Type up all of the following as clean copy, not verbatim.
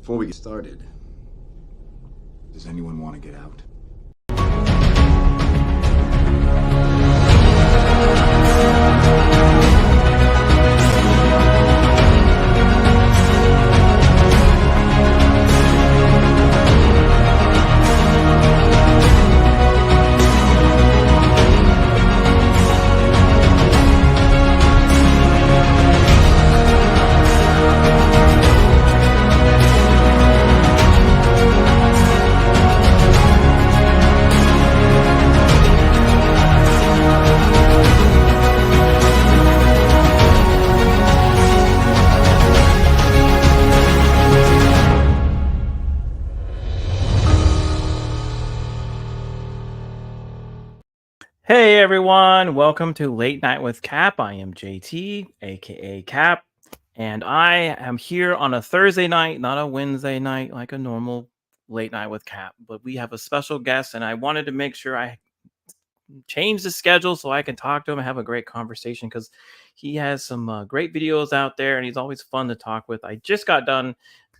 Before we get started, does anyone want to get out? Hey everyone, welcome to Late Night with Cap. I am JT, aka Cap, and I am here on a Thursday night, not a Wednesday night like a normal Late Night with Cap. But we have a special guest, and I wanted to make sure I change the schedule so I can talk to him and have a great conversation because he has some great videos out there, and he's always fun to talk with. I just got done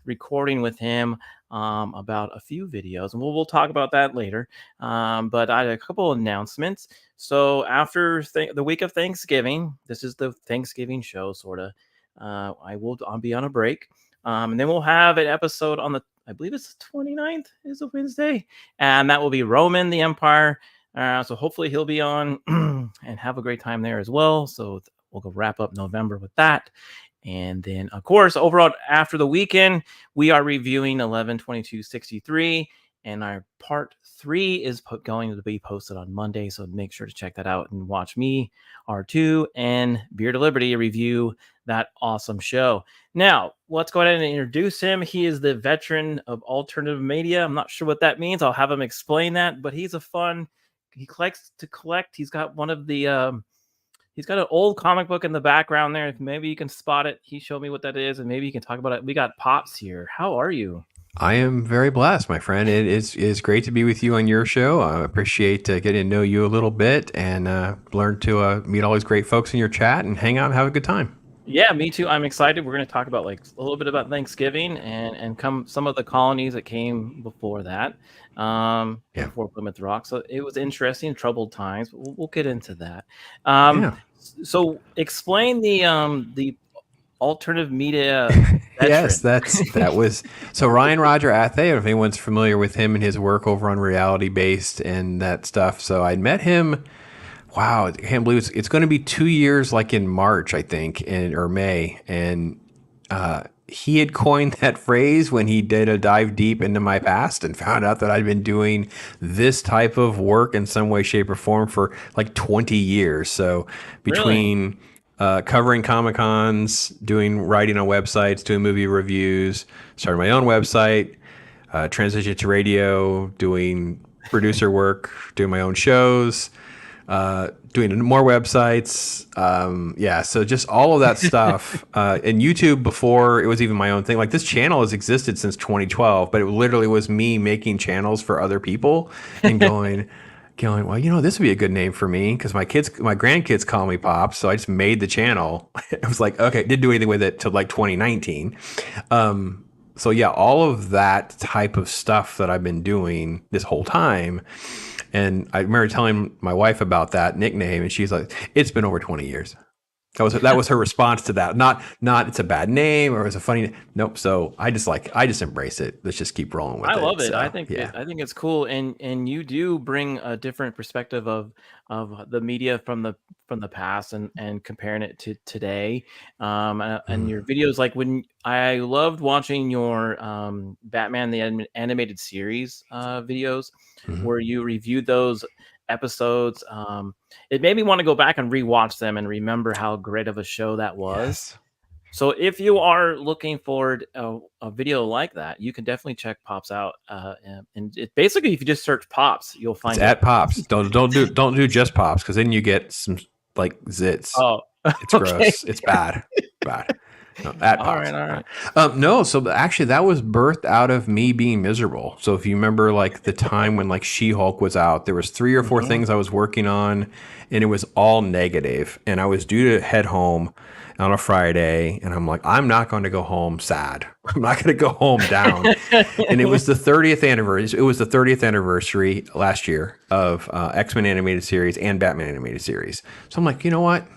recording with him about a few videos, and we'll talk about that later. But I had a couple announcements. So after the week of Thanksgiving, this is the Thanksgiving show, sort of. I'll be on a break, and then we'll have an episode on I believe it's the 29th is a Wednesday, and that will be Roman the Empire. So hopefully he'll be on and have a great time there as well. So we'll go wrap up November with that. And then, of course, overall, after the weekend, we are reviewing 11/22/63, and our part 3 is going to be posted on Monday. So make sure to check that out and watch me, R2, and Beard of Liberty review that awesome show. Now, let's go ahead and introduce him. He is the veteran of alternative media. I'm not sure what that means. I'll have him explain that, but he likes to collect. He's got one of the he's got an old comic book in the background there. If maybe you can spot it, he showed me what that is, and maybe you can talk about it. We got Pops here. How are you? I am very blessed, my friend. It is great to be with you on your show. I appreciate getting to know you a little bit and learn to meet all these great folks in your chat and hang out and have a good time. Yeah, me too. I'm excited. We're going to talk about a little bit about Thanksgiving and some of the colonies that came before that, before Plymouth Rock. So it was interesting, troubled times. But we'll get into that. So explain the alternative media. Yes, that was so Ryan Roger Athay. If anyone's familiar with him and his work over on Reality Based and that stuff, so I met him. Wow, I can't believe it's going to be 2 years, like in March, I think, or May. And he had coined that phrase when he did a dive deep into my past and found out that I'd been doing this type of work in some way, shape, or form for like 20 years. So between covering Comic-Cons, writing on websites, doing movie reviews, starting my own website, transition to radio, doing producer work, doing my own shows, doing more websites. So just all of that stuff. And YouTube, before it was even my own thing, like this channel has existed since 2012, but it literally was me making channels for other people and going, well, this would be a good name for me because my grandkids call me Pops. So I just made the channel. I was like, okay, didn't do anything with it till like 2019. So yeah, all of that type of stuff that I've been doing this whole time. And I remember telling my wife about that nickname, and she's like, "It's been over 20 years." That was her response to that. Not it's a bad name or it's a funny. Nope. So I just embrace it. Let's just keep rolling with it. I love it. So, I think it's cool, and you do bring a different perspective of the media from the past and comparing it to today. And your videos, like when I loved watching your Batman the animated series videos, where you reviewed those episodes. It made me want to go back and rewatch them and remember how great of a show that was. Yes. So if you are looking for a video like that, you can definitely check Pops out. And it basically, if you just search Pops, you'll find it. At Pops. Don't do just Pops because then you get some like zits. Oh, it's gross. It's bad. No, at All Pops. right, all right. No, so actually that was birthed out of me being miserable. So if you remember like the time when like She-Hulk was out, there was 3 or 4 Mhm. things I was working on and it was all negative. And I was due to head home on a Friday and I'm like, I'm not going to go home sad. I'm not going to go home down. And it was the 30th anniversary. It was the 30th anniversary last year of X-Men animated series and Batman animated series. So I'm like, you know what?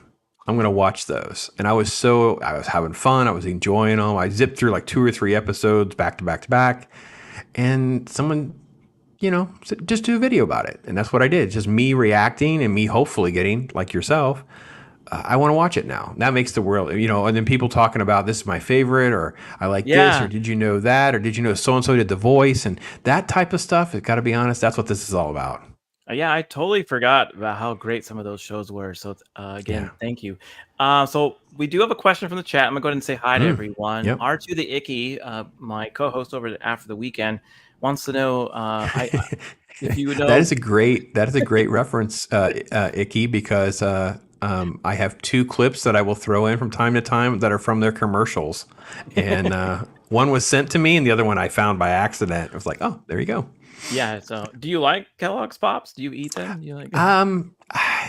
I'm going to watch those. And I was having fun. I was enjoying them. I zipped through like 2 or 3 episodes back to back to back. And someone, said, just do a video about it. And that's what I did. Just me reacting and me hopefully getting, like yourself, I want to watch it now. That makes the world, and then people talking about this is my favorite, or I like this, or Yeah. did you know that, or did you know so-and-so did the voice, and that type of stuff. It's got to be honest, that's what this is all about. Yeah, I totally forgot about how great some of those shows were. So again, Yeah. thank you. So we do have a question from the chat. I'm gonna go ahead and say hi to everyone. Yep. R2 the Icky, my co-host over at After the Weekend, wants to know if you would know. That is a great reference, Icky, because I have 2 clips that I will throw in from time to time that are from their commercials, and one was sent to me, and the other one I found by accident. I was like, oh, there you go. Yeah. So, do you like Kellogg's Pops? Do you eat them? Do you like?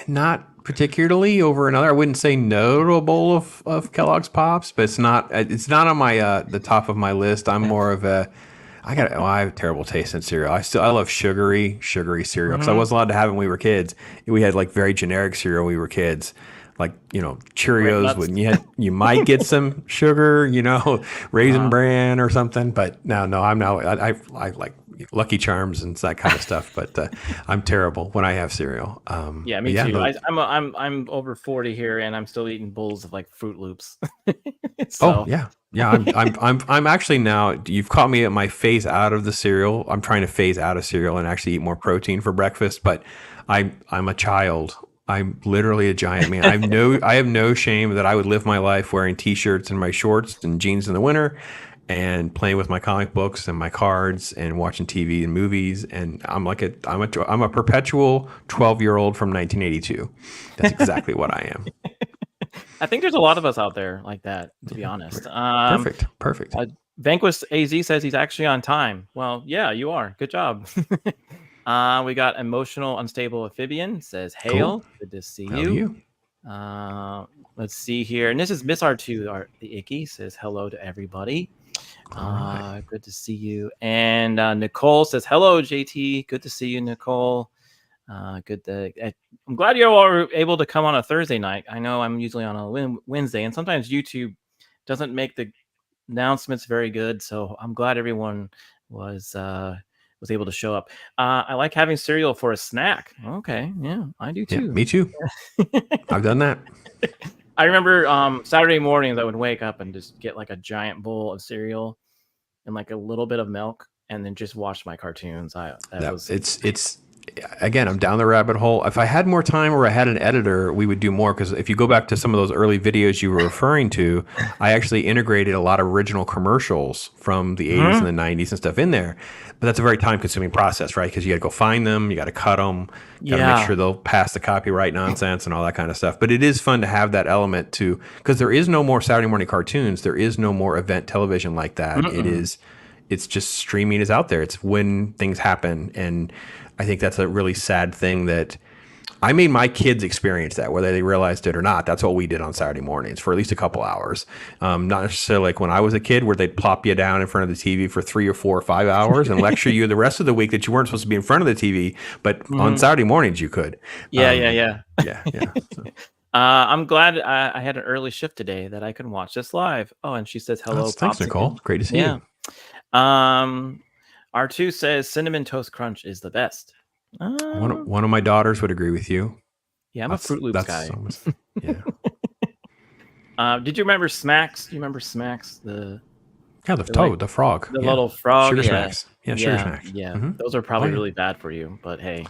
Not particularly over another. I wouldn't say no to a bowl of Kellogg's Pops, but it's not on my the top of my list. I'm more of a I have terrible taste in cereal. I love sugary cereal because I wasn't allowed to have it when we were kids. We had like very generic cereal when we were kids, like Cheerios. When you might get some sugar, Raisin Bran or something. But no, I'm not. I like Lucky Charms and that kind of stuff. But I'm terrible when I have cereal. Yeah, me too. I'm over 40 here, and I'm still eating bowls of like Fruit Loops. So. Oh yeah. Yeah, I'm actually now. You've caught me at my phase out of the cereal. I'm trying to phase out of cereal and actually eat more protein for breakfast. But I'm a child. I'm literally a giant man. I have no shame that I would live my life wearing T-shirts and my shorts and jeans in the winter, and playing with my comic books and my cards and watching TV and movies. And I'm a perpetual 12-year-old from 1982. That's exactly what I am. I think there's a lot of us out there like that, to be honest. Perfect. Vanquish AZ says he's actually on time. Well, yeah, you are. Good job. We got Emotional Unstable Amphibian says, hail. Cool. Good to see you. Let's see here. And this is Miss R2, the Icky, says hello to everybody. Right. Good to see you. And Nicole says, hello, JT. Good to see you, Nicole. I'm glad you all are able to come on a Thursday night. I know I'm usually on a Wednesday, and sometimes YouTube doesn't make the announcements very good. So I'm glad everyone was able to show up. I like having cereal for a snack. Okay, yeah, I do too. Yeah, me too. I've done that. I remember Saturday mornings I would wake up and just get like a giant bowl of cereal and like a little bit of milk, and then just watch my cartoons. It's again, I'm down the rabbit hole. If I had more time or I had an editor, we would do more. Because if you go back to some of those early videos you were referring to, I actually integrated a lot of original commercials from the 80s and the 90s and stuff in there. But that's a very time-consuming process, right? Because you got to go find them, you got to cut them, you got to make sure they'll pass the copyright nonsense and all that kind of stuff. But it is fun to have that element too, because there is no more Saturday morning cartoons. There is no more event television like that. It's just streaming is out there. It's when things happen. And I think that's a really sad thing that I made my kids experience that, whether they realized it or not. That's what we did on Saturday mornings for at least a couple hours. Not necessarily like when I was a kid where they'd plop you down in front of the TV for 3 or 4 or 5 hours and lecture you the rest of the week that you weren't supposed to be in front of the TV. But on Saturday mornings, you could. Yeah. So. I'm glad I had an early shift today that I can watch this live. Oh, and she says hello. Thanks, Nicole. Great to see you. R2 says Cinnamon Toast Crunch is the best. One of my daughters would agree with you. Yeah, I'm a Fruit Loops guy. Yeah. Did you remember Smacks? Do you remember Smacks? The frog. The little frog. Sugar Smacks. Yeah, Sugar Smacks. Yeah, those are probably really bad for you, but hey.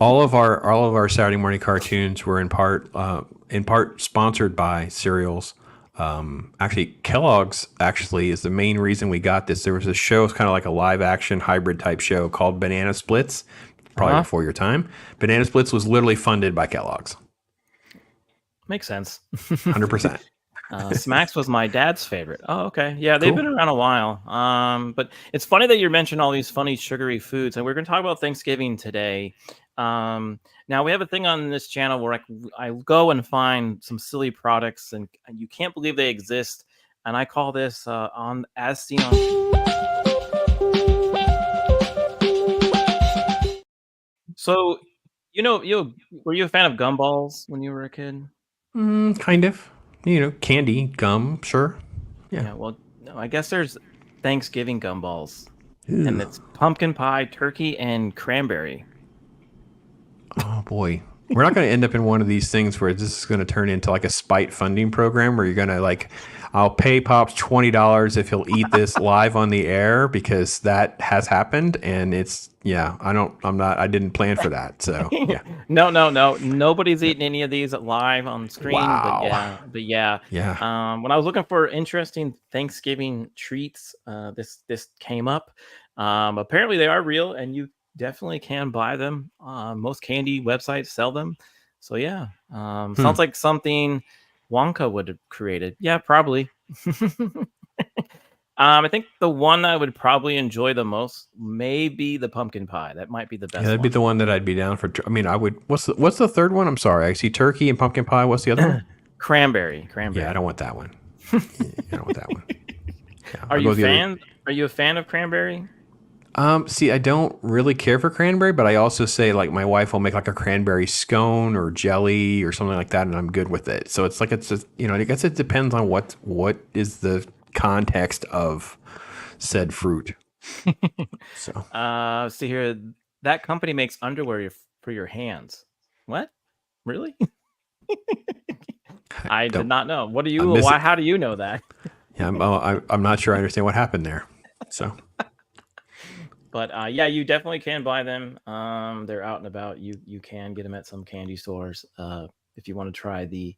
all of our Saturday morning cartoons were in part sponsored by cereals. Actually, Kellogg's is the main reason we got this. There was a show, it's kind of like a live action hybrid type show called Banana Splits, probably before your time. Banana Splits was literally funded by Kellogg's. Makes sense. 100%. Smacks was my dad's favorite. Oh, okay. Yeah, they've Cool. been around a while. But it's funny that you mentioned all these funny sugary foods, and we're going to talk about Thanksgiving today. Now we have a thing on this channel where I go and find some silly products, and you can't believe they exist. And I call this on as seen on. So, were you a fan of gumballs when you were a kid? Kind of. Candy, gum, sure. Yeah. Well, no, I guess there's Thanksgiving gumballs, Ew. and it's pumpkin pie, turkey, and cranberry. Oh boy. We're not going to end up in one of these things where this is going to turn into like a spite funding program where you're going to like, I'll pay Pops $20 if he'll eat this live on the air, because that has happened. And I didn't plan for that. So yeah. No. Nobody's eating any of these live on screen. Wow. But yeah. When I was looking for interesting Thanksgiving treats, this came up. Apparently they are real, and you definitely can buy them. Most candy websites sell them. So yeah, sounds like something Wonka would have created. Yeah, probably. I think the one I would probably enjoy the most may be the pumpkin pie. That might be the best. Yeah, that'd be the one that I'd be down for. I mean, I would. What's the third one? I'm sorry. I see turkey and pumpkin pie. What's the other one? Cranberry. Yeah, I don't want that one. I don't want that one. Yeah, Are you a fan of cranberry? See, I don't really care for cranberry, but I also say like my wife will make like a cranberry scone or jelly or something like that, and I'm good with it. So it's like it's just, I guess it depends on what is the context of said fruit. So See here, that company makes underwear for your hands. What? Really? I did not know. What do you? Why? How do you know that? Yeah, I'm not sure I understand what happened there. So. But yeah, you definitely can buy them. They're out and about. You can get them at some candy stores if you want to try the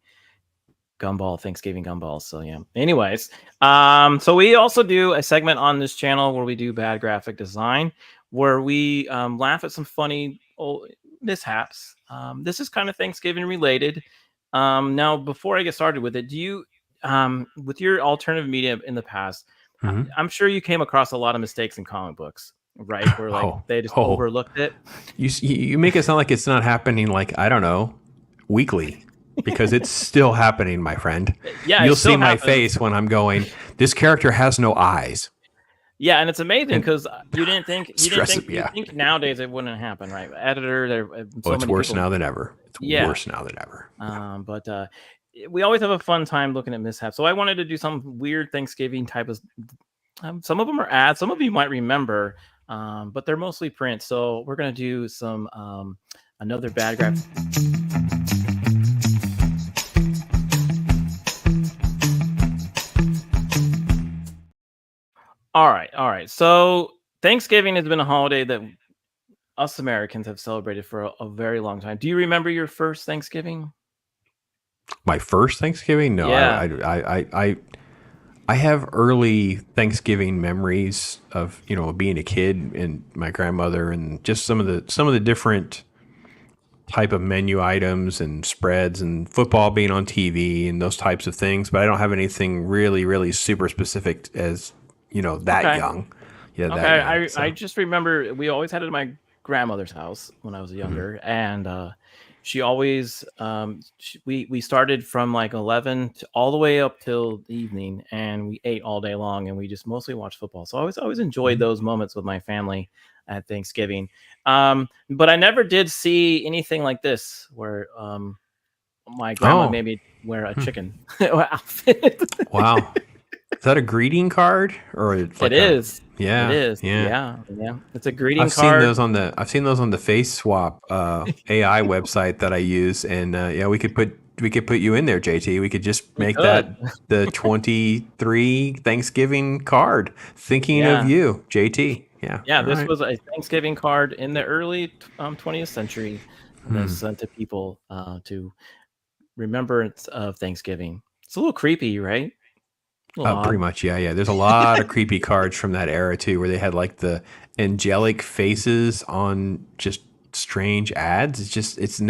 Thanksgiving gumballs. So yeah. Anyways, so we also do a segment on this channel where we do bad graphic design, where we laugh at some funny old mishaps. This is kind of Thanksgiving related. Now, before I get started with it, do you, with your alternative media in the past, I'm sure you came across a lot of mistakes in comic books. Right, where like they just overlooked it. You make it sound like it's not happening, like, I don't know, weekly, because it's still happening, my friend. Yeah, you'll see my face when I'm going, this character has no eyes. Yeah, and it's amazing because you didn't think nowadays it wouldn't happen, right? Editor, it's worse now than ever. Worse now than ever. But we always have a fun time looking at mishaps. So I wanted to do some weird Thanksgiving type of. Some of them are ads. Some of you might remember. But they're mostly print. So we're going to do some another bad graph. All right. So Thanksgiving has been a holiday that us Americans have celebrated for a very long time. Do you remember your first Thanksgiving? My first Thanksgiving? No, yeah. I have early Thanksgiving memories of being a kid and my grandmother and just some of the different type of menu items and spreads and football being on TV and those types of things. But I don't have anything really, really super specific as that young. Yeah. Okay. That young, I just remember we always had it at my grandmother's house when I was younger, and she always we started from like 11 all the way up till the evening, and we ate all day long, and we just mostly watched football. So I always enjoyed those moments with my family at Thanksgiving. But I never did see anything like this where my grandma made me wear a chicken outfit. Wow. Is that a greeting card or it is? Yeah, it is. Yeah. It's a greeting card. I've seen those on the Face Swap AI website that I use, and we could put you in there, JT. We could just make that the 23 Thanksgiving card. Thinking of you, JT. Yeah. Yeah. This was a Thanksgiving card in the early 20th century that sent to people to remembrance of Thanksgiving. It's a little creepy, right? Pretty much, yeah. There's a lot of creepy cards from that era too, where they had like the angelic faces on just strange ads. It's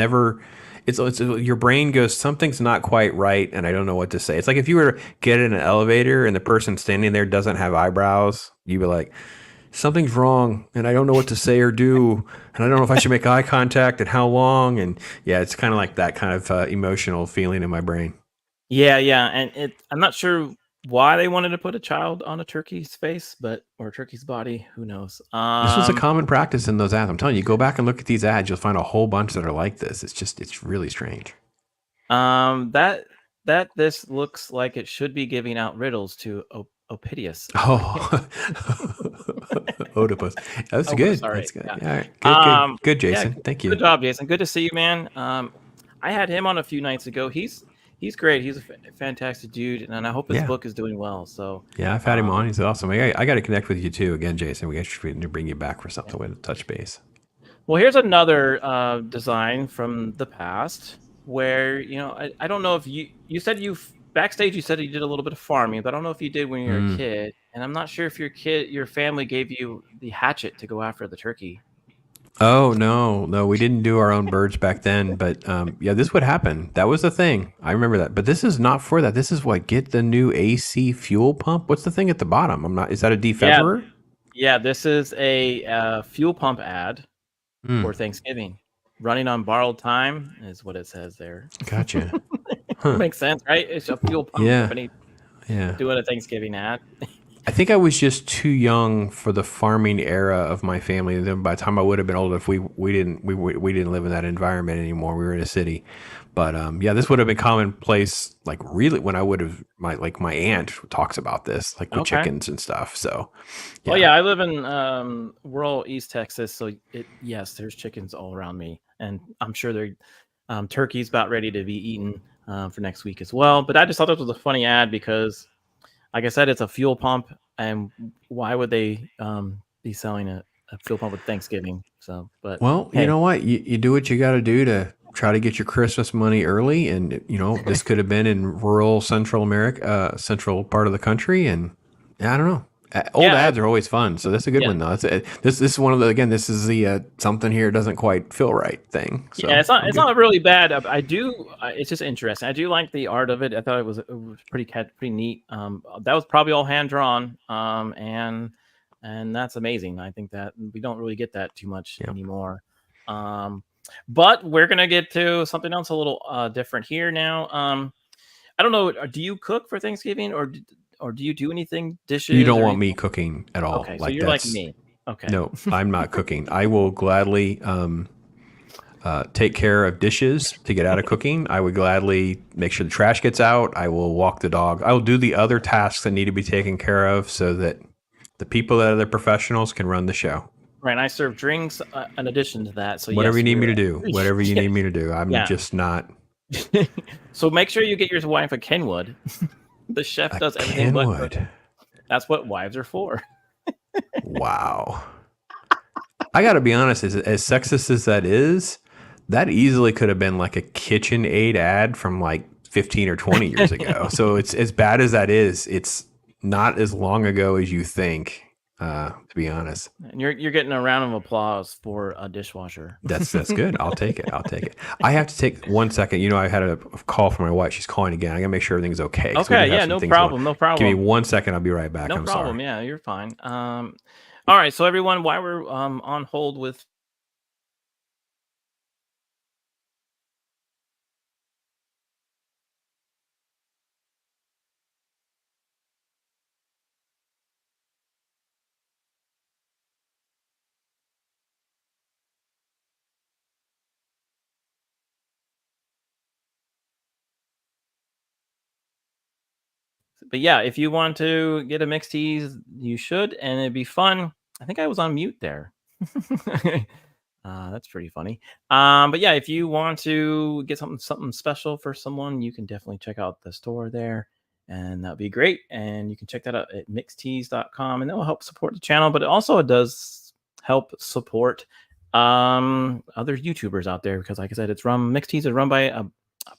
it's your brain goes, something's not quite right, and I don't know what to say. It's like if you were to get in an elevator and the person standing there doesn't have eyebrows, you'd be like, something's wrong, and I don't know what to say or do, and I don't know if I should make eye contact and how long. And yeah, it's kind of like that kind of emotional feeling in my brain. Yeah, and I'm not sure why they wanted to put a child on a turkey's face, or a turkey's body. Who knows? This was a common practice in those ads. I'm telling you, go back and look at these ads. You'll find a whole bunch that are like this. It's really strange. That this looks like it should be giving out riddles to Opidius. Oh, Oedipus. That's good. Sorry. That's good. Yeah. All right. Good, Jason. Thank you. Good job, Jason. Good to see you, man. I had him on a few nights ago. He's great. He's a fantastic dude, and I hope his book is doing well. So yeah, I've had him on. He's awesome. I got to connect with you too, again, Jason. We need to bring you back for something with touch base. Well, here's another design from the past where I don't know if you said backstage you said you did a little bit of farming, but I don't know if you did when you were a kid, and I'm not sure if your family gave you the hatchet to go after the turkey. Oh, no, we didn't do our own birds back then, but yeah, this would happen. That was the thing. I remember that. But this is not for that. This is get the new AC fuel pump. What's the thing at the bottom? Is that a defeverer? Yeah, this is a fuel pump ad for Thanksgiving. Running on borrowed time is what it says there. Gotcha. Makes sense, right? It's a fuel pump company doing a Thanksgiving ad. I think I was just too young for the farming era of my family. Then by the time I would have been old, if we didn't live in that environment anymore. We were in a city, but yeah, this would have been commonplace. Like really, when I would have my aunt talks about this, like with chickens and stuff. So, yeah. Well, yeah, I live in rural East Texas, so yes, there's chickens all around me, and I'm sure they're turkey's about ready to be eaten for next week as well. But I just thought this was a funny ad because, like I said, it's a fuel pump, and why would they be selling a fuel pump with Thanksgiving? So, but hey. You know what? You do what you got to do to try to get your Christmas money early, and this could have been in rural Central America, central part of the country, and I don't know. Old ads are always fun, so that's a good one though. This is one of the this is the something here doesn't quite feel right thing. So yeah, it's not really bad. It's just interesting. I do like the art of it. I thought it was pretty neat. That was probably all hand drawn, and that's amazing. I think that we don't really get that too much anymore. But we're gonna get to something else a little different here now. I don't know. Do you cook for Thanksgiving or do you do anything dishes? You don't want me cooking at all. Okay, so you're like me. Okay. No, I'm not cooking. I will gladly take care of dishes to get out of cooking. I would gladly make sure the trash gets out. I will walk the dog. I will do the other tasks that need to be taken care of so that the people that are the professionals can run the show. Right, and I serve drinks in addition to that. So whatever you need me to do. Whatever you need me to do. I'm just not. So make sure you get your wife a Kenwood. The chef does everything but cook. That's what wives are for. Wow. I got to be honest, as sexist as that is, that easily could have been like a KitchenAid ad from like 15 or 20 years ago. So it's as bad as that is, it's not as long ago as you think, to be honest. And you're getting a round of applause for a dishwasher. That's good. I'll take it. I have to take 1 second. I had a call from my wife. She's calling again. I got to make sure everything's okay. Okay, yeah, no problem. Give me 1 second. I'll be right back. No problem. Yeah, you're fine. All right, so everyone, while we're on hold with But yeah, if you want to get a mixed teas, you should, and it'd be fun. I think I was on mute there. That's pretty funny. But yeah, if you want to get something special for someone, you can definitely check out the store there, and that'd be great. And you can check that out at mixteas.com, and that will help support the channel. But it does help support other YouTubers out there because, like I said, Mixed Teas is run by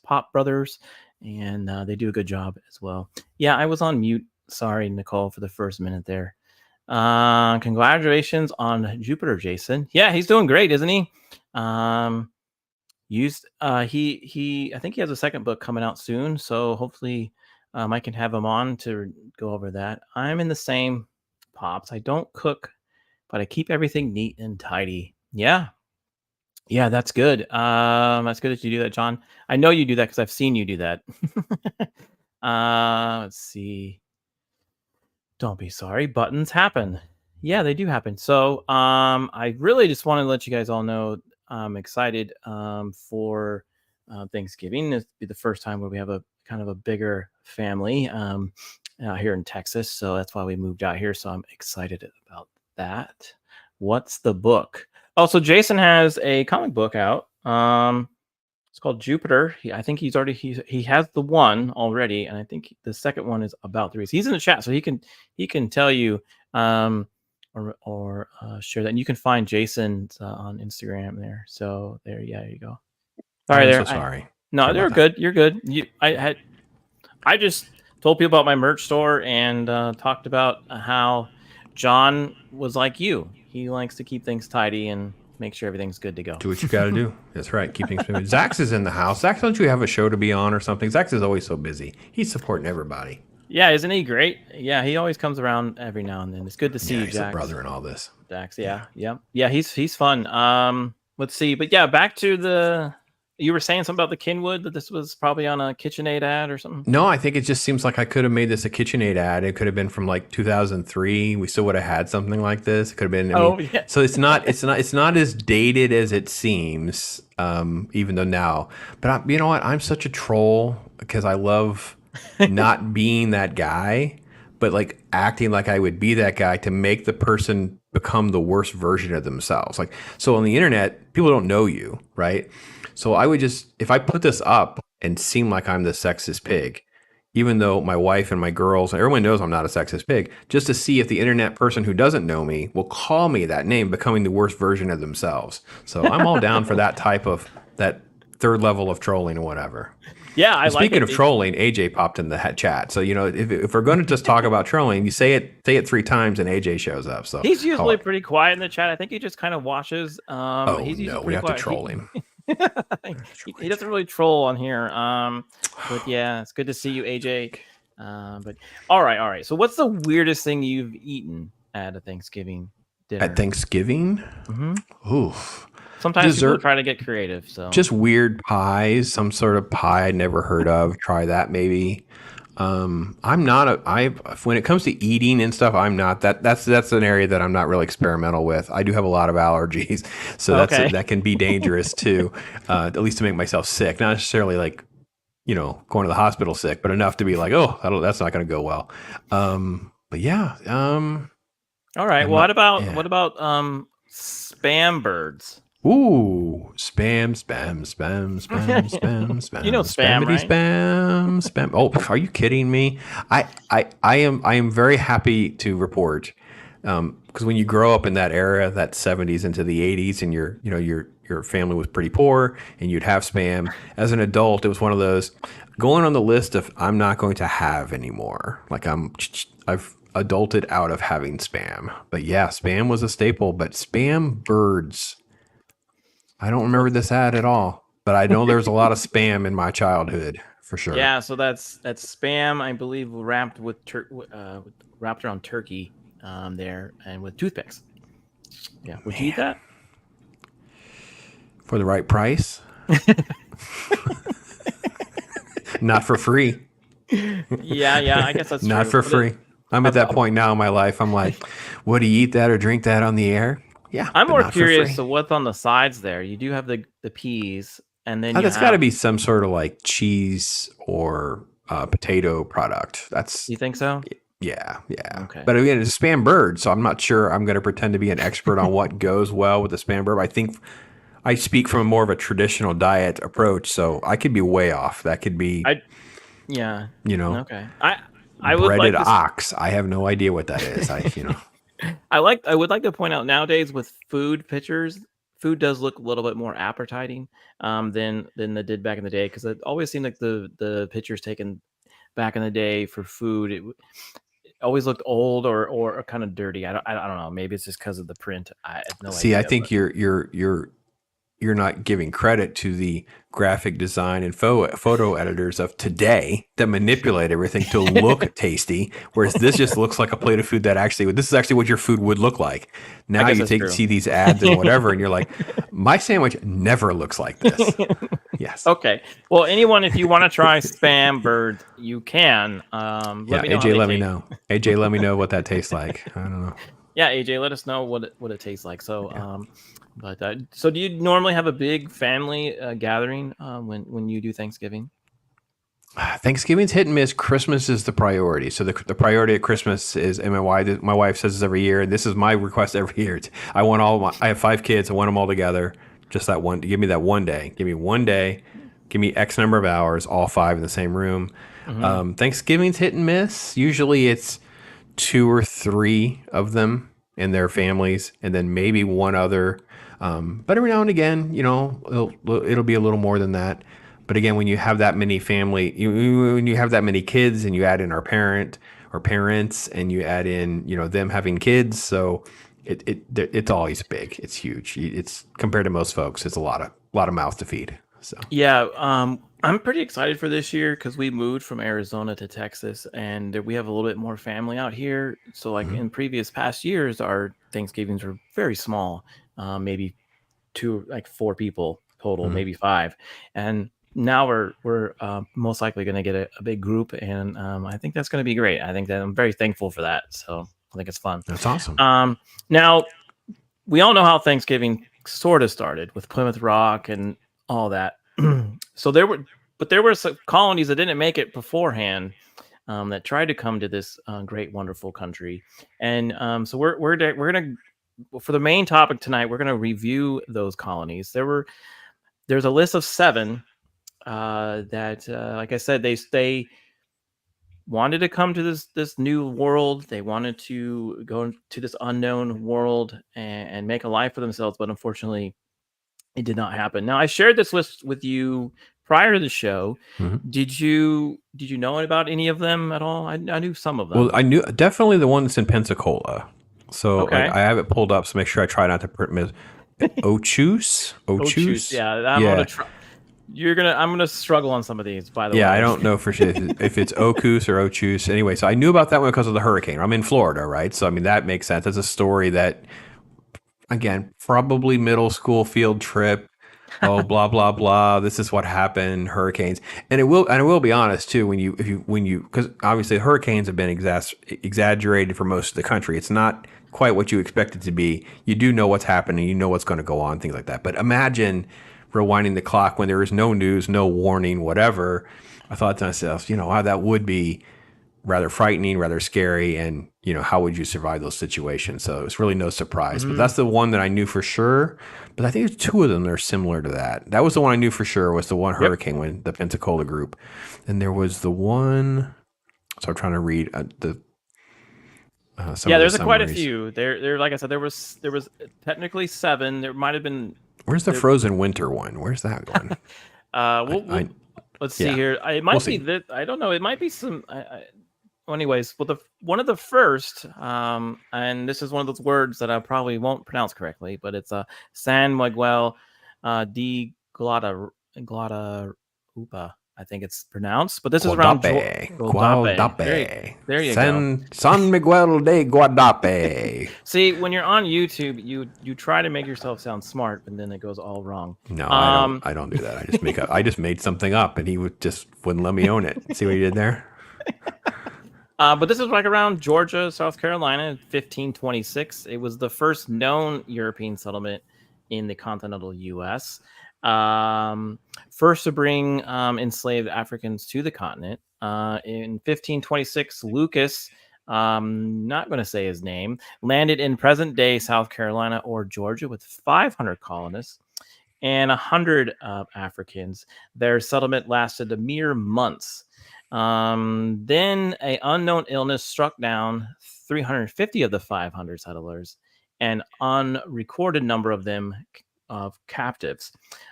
Pop Brothers. And they do a good job as well. Yeah, I was on mute. Sorry, Nicole, for the first minute there. Congratulations on Jupiter, Jason. Yeah, he's doing great, isn't he? He I think he has a second book coming out soon, so hopefully I can have him on to go over that. I'm in the same pops. I don't cook, but I keep everything neat and tidy. Yeah. Yeah, that's good. That's good that you do that, John. I know you do that because I've seen you do that. Let's see. Don't be sorry. Buttons happen. Yeah, they do happen. So, I really just want to let you guys all know I'm excited for Thanksgiving. This will be the first time where we have a kind of a bigger family out here in Texas. So that's why we moved out here. So I'm excited about that. What's the book? Also, Jason has a comic book out. It's called Jupiter. I think he has the one already, and I think the second one is about to release. He's in the chat, so he can tell you or share that. And you can find Jason on Instagram there. So there, yeah, there you go. Sorry, I'm there. so sorry. No, Sorry they're about good. You're good. I just told people about my merch store and talked about how John was like you. He likes to keep things tidy and make sure everything's good to go. Do what you got to do. That's right. Keep things moving. Zax is in the house. Zax, don't you have a show to be on or something? Zax is always so busy. He's supporting everybody. Yeah, isn't he great? Yeah, he always comes around every now and then. It's good to see you, he's Jax. a brother in all this. Jax, yeah. He's fun. Let's see, but yeah, back to the. You were saying something about the Kinwood, that this was probably on a KitchenAid ad or something. No, I think it just seems like I could have made this a KitchenAid ad. It could have been from like 2003. We still would have had something like this. It could have been. Yeah. So it's not as dated as it seems. Even though now, but you know what? I'm such a troll because I love not being that guy, but like acting like I would be that guy to make the person become the worst version of themselves. Like, so on the internet, people don't know you, right? So I would just, if I put this up and seem like I'm the sexist pig, even though my wife and my girls and everyone knows I'm not a sexist pig, just to see if the internet person who doesn't know me will call me that name, becoming the worst version of themselves. So I'm all down for that type of, that third level of trolling or whatever. Yeah, Speaking of trolling, AJ popped in the chat. So, you know, if we're going to just talk about trolling, you say it 3 times and AJ shows up. So he's usually pretty quiet in the chat. I think he just kind of watches. He's no, we have to troll him. He doesn't really troll on here. But yeah, it's good to see you, AJ. But all right. So what's the weirdest thing you've eaten at a Thanksgiving dinner? At Thanksgiving? Mm-hmm. Oof. Sometimes people try to get creative. So just weird pies, some sort of pie I'd never heard of. Try that maybe. I'm not when it comes to eating and stuff, I'm not that's an area that I'm not really experimental with. I do have a lot of allergies, so that can be dangerous too. At least to make myself sick, not necessarily like, you know, going to the hospital sick, but enough to be like, oh, that's not going to go well. But yeah. All right. Well, what about spam birds? Ooh, spam. You know spam, right? Spam. Oh, are you kidding me? I am very happy to report, because when you grow up in that era, that 70s into the 80s, and your family was pretty poor, and you'd have spam. As an adult, it was one of those going on the list of I'm not going to have anymore. Like I've adulted out of having spam. But yeah, spam was a staple. But spam birds. I don't remember this ad at all, but I know there's a lot of spam in my childhood for sure. Yeah, so that's spam, I believe, wrapped around turkey there and with toothpicks. Yeah, would you eat that for the right price? Not for free. Yeah, I guess that's not true. For free. I'm at that point now in my life. I'm like, would he eat that or drink that on the air? Yeah, I'm more curious of what's on the sides there. You do have the peas, and then that's got to be some sort of like cheese or potato product. That's you think so? Yeah. Okay. But again, it's a spam bird, so I'm not sure I'm going to pretend to be an expert on what goes well with the spam bird. I think I speak from more of a traditional diet approach, so I could be way off. That could be, yeah. You know, okay. I would breaded like ox. I have no idea what that is. I would like to point out nowadays with food pictures, food does look a little bit more appetizing than they did back in the day, because it always seemed like the pictures taken back in the day for food, it always looked old or kind of dirty. I don't know. Maybe it's just because of the print. I have no idea. I think you're you're not giving credit to the graphic design and photo editors of today that manipulate everything to look tasty, whereas this just looks like a plate of food that this is actually what your food would look like. Now guess you that's true. see these ads and whatever, and you're like, my sandwich never looks like this. Yes. Okay. Well, anyone, if you want to try spam bird, you can. Let me know. AJ, let me know. AJ, let me know what that tastes like. I don't know. Yeah, AJ, let us know what it tastes like. So, so do you normally have a big family gathering when you do Thanksgiving? Thanksgiving's hit and miss. Christmas is the priority. So the priority at Christmas is, and my wife says this every year, and this is my request every year. I have 5 kids. I want them all together. Just that one. Give me that one day. Give me one day. Give me X number of hours. All 5 in the same room. Mm-hmm. Thanksgiving's hit and miss. Usually it's 2 or 3 of them and their families, and then maybe one other. But every now and again, it'll be a little more than that. But again, when you have that many when you have that many kids, and you add in our parents, and you add in them having kids, so it's always big. It's huge. It's compared to most folks, it's a lot of mouth to feed. So yeah, I'm pretty excited for this year because we moved from Arizona to Texas, and we have a little bit more family out here. So like in previous past years, our Thanksgivings were very small, maybe 4 people total, maybe 5, and now we're most likely going to get a big group, and I think that's going to be great. I think that I'm very thankful for that. So I think it's fun. That's awesome. Now we all know how Thanksgiving sort of started with Plymouth Rock and all that. So there were some colonies that didn't make it beforehand that tried to come to this great, wonderful country, and so we're gonna, for the main topic tonight, we're gonna review those colonies. There's a list of 7 that, like I said, they wanted to come to this new world. They wanted to go to this unknown world and make a life for themselves, but unfortunately, it did not happen. Now, I shared this list with you prior to the show. Mm-hmm. Did you know about any of them at all? I knew some of them. Well, I knew definitely the one that's in Pensacola. So Okay. I have it pulled up, so make sure I try not to print Ochus. Yeah, I'm gonna try. I'm gonna struggle on some of these, by the way. Yeah, I don't know for sure if it's Ocus or Ochus. Anyway, so I knew about that one because of the hurricane. I'm in Florida, right? So I mean that makes sense. That's a story that, again, probably middle school field trip. Oh, blah blah blah. This is what happened. Hurricanes, and I will be honest too. Because obviously hurricanes have been exaggerated for most of the country. It's not quite what you expect it to be. You do know what's happening. You know what's going to go on, things like that. But imagine rewinding the clock when there is no news, no warning, whatever. I thought to myself, wow, that would be rather frightening, rather scary, and how would you survive those situations? So it was really no surprise. But that's the one that I knew for sure. But I think there's 2 of them that are similar to that. That was the one I knew for sure, was the one hurricane one, the Pensacola group. And there was the one. So I'm trying to read some there's quite a few. There, like I said, there was technically 7. There might have been. Where's the frozen winter one? Where's that one? Let's see here. It might be that. I don't know. It might be some. Anyways, well, one of the first, and this is one of those words that I probably won't pronounce correctly, but it's San Miguel de Guadalupe, I think it's pronounced. But this is around Guadalupe. There you go. San Miguel de Guadalupe. See, when you're on YouTube, you try to make yourself sound smart, and then it goes all wrong. No, I don't do that. I just made something up, and he wouldn't let me own it. See what he did there? But this is like around Georgia, South Carolina, 1526. It was the first known European settlement in the continental U.S. First to bring enslaved Africans to the continent. In 1526, Lucas, not going to say his name, landed in present-day South Carolina or Georgia with 500 colonists and 100 Africans. Their settlement lasted a mere months. Then an unknown illness struck down 350 of the 500 settlers, an unrecorded number of them of captives.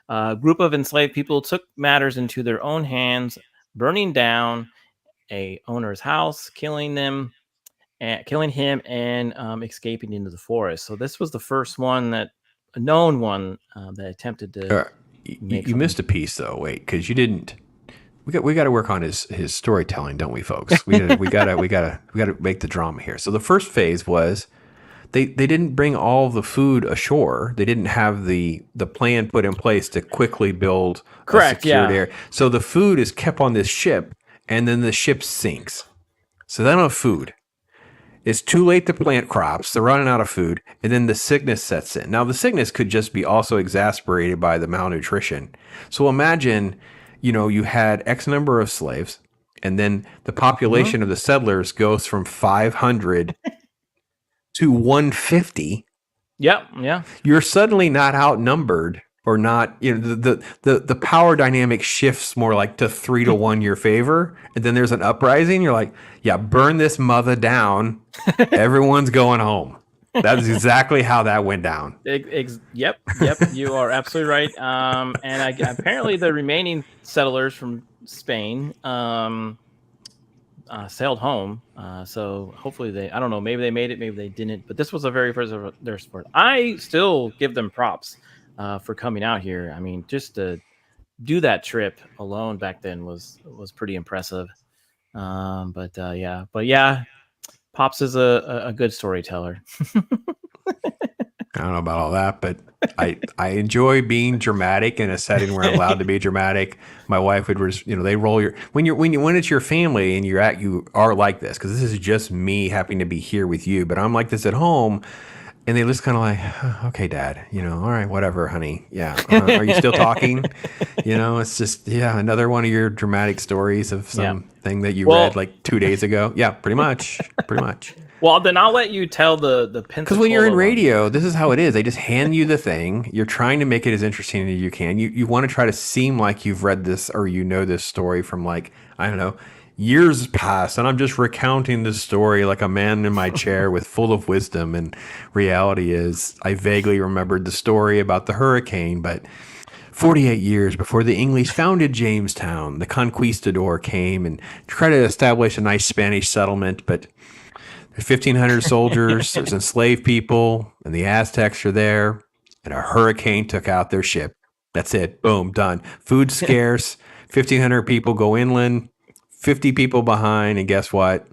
A group of enslaved people took matters into their own hands, burning down a owner's house, killing him, and escaping into the forest. So this was the first one that known one that attempted to make You missed a piece though. Wait, because you didn't. We got to work on his storytelling, don't we, folks? We got to make the drama here. So the first phase was they didn't bring all the food ashore. They didn't have the plan put in place to quickly build a secured area. So the food is kept on this ship, and then the ship sinks. So they don't have food. It's too late to plant crops. They're running out of food, and then the sickness sets in. Now, the sickness could just be also exacerbated by the malnutrition. So imagine, you had X number of slaves, and then the population of the settlers goes from 500 to 150. Yep. Yeah. You're suddenly not outnumbered, or not. The power dynamic shifts more like to 3-1 your favor, and then there's an uprising. You're like, yeah, burn this mother down. Everyone's going home. That's exactly how that went down. Yep. You are absolutely right. And apparently the remaining settlers from Spain sailed home. So hopefully I don't know, maybe they made it, maybe they didn't. But this was the very first of their sport. I still give them props for coming out here. I mean, just to do that trip alone back then was pretty impressive. But yeah, Pops is a good storyteller. I don't know about all that, but I enjoy being dramatic in a setting where I'm allowed to be dramatic. My wife would, they roll when it's your family and you are like this, because this is just me happening to be here with you, but I'm like this at home. And they just kind of like, okay, Dad, all right, whatever, honey. Yeah. Are you still talking? It's just, another one of your dramatic stories of something that you read like 2 days ago. Yeah, pretty much. Well, then I'll let you tell the Pensacola. Because when you're in radio, this is how it is. They just hand you the thing. You're trying to make it as interesting as you can. You want to try to seem like you've read this or this story from like, I don't know, years past, and I'm just recounting this story like a man in my chair with full of wisdom. And reality is, I vaguely remembered the story about the hurricane, but 48 years before the English founded Jamestown, the conquistador came and tried to establish a nice Spanish settlement, but there's 1,500 soldiers, there's enslaved people, and the Aztecs are there, and a hurricane took out their ship. That's it. Boom, done. Food's scarce. 1,500 people go inland. 50 people behind, and guess what?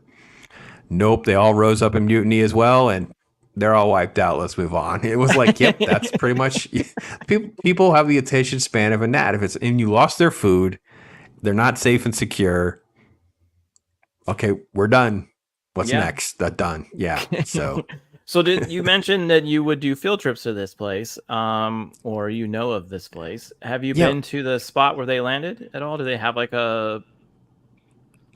Nope, they all rose up in mutiny as well, and they're all wiped out. Let's move on. It was like, yep, that's pretty much. People have the attention span of a gnat. And you lost their food, they're not safe and secure. Okay, we're done. What's next? Done. Yeah. So. So did you mention that you would do field trips to this place, or of this place? Have you been to the spot where they landed at all? Do they have like a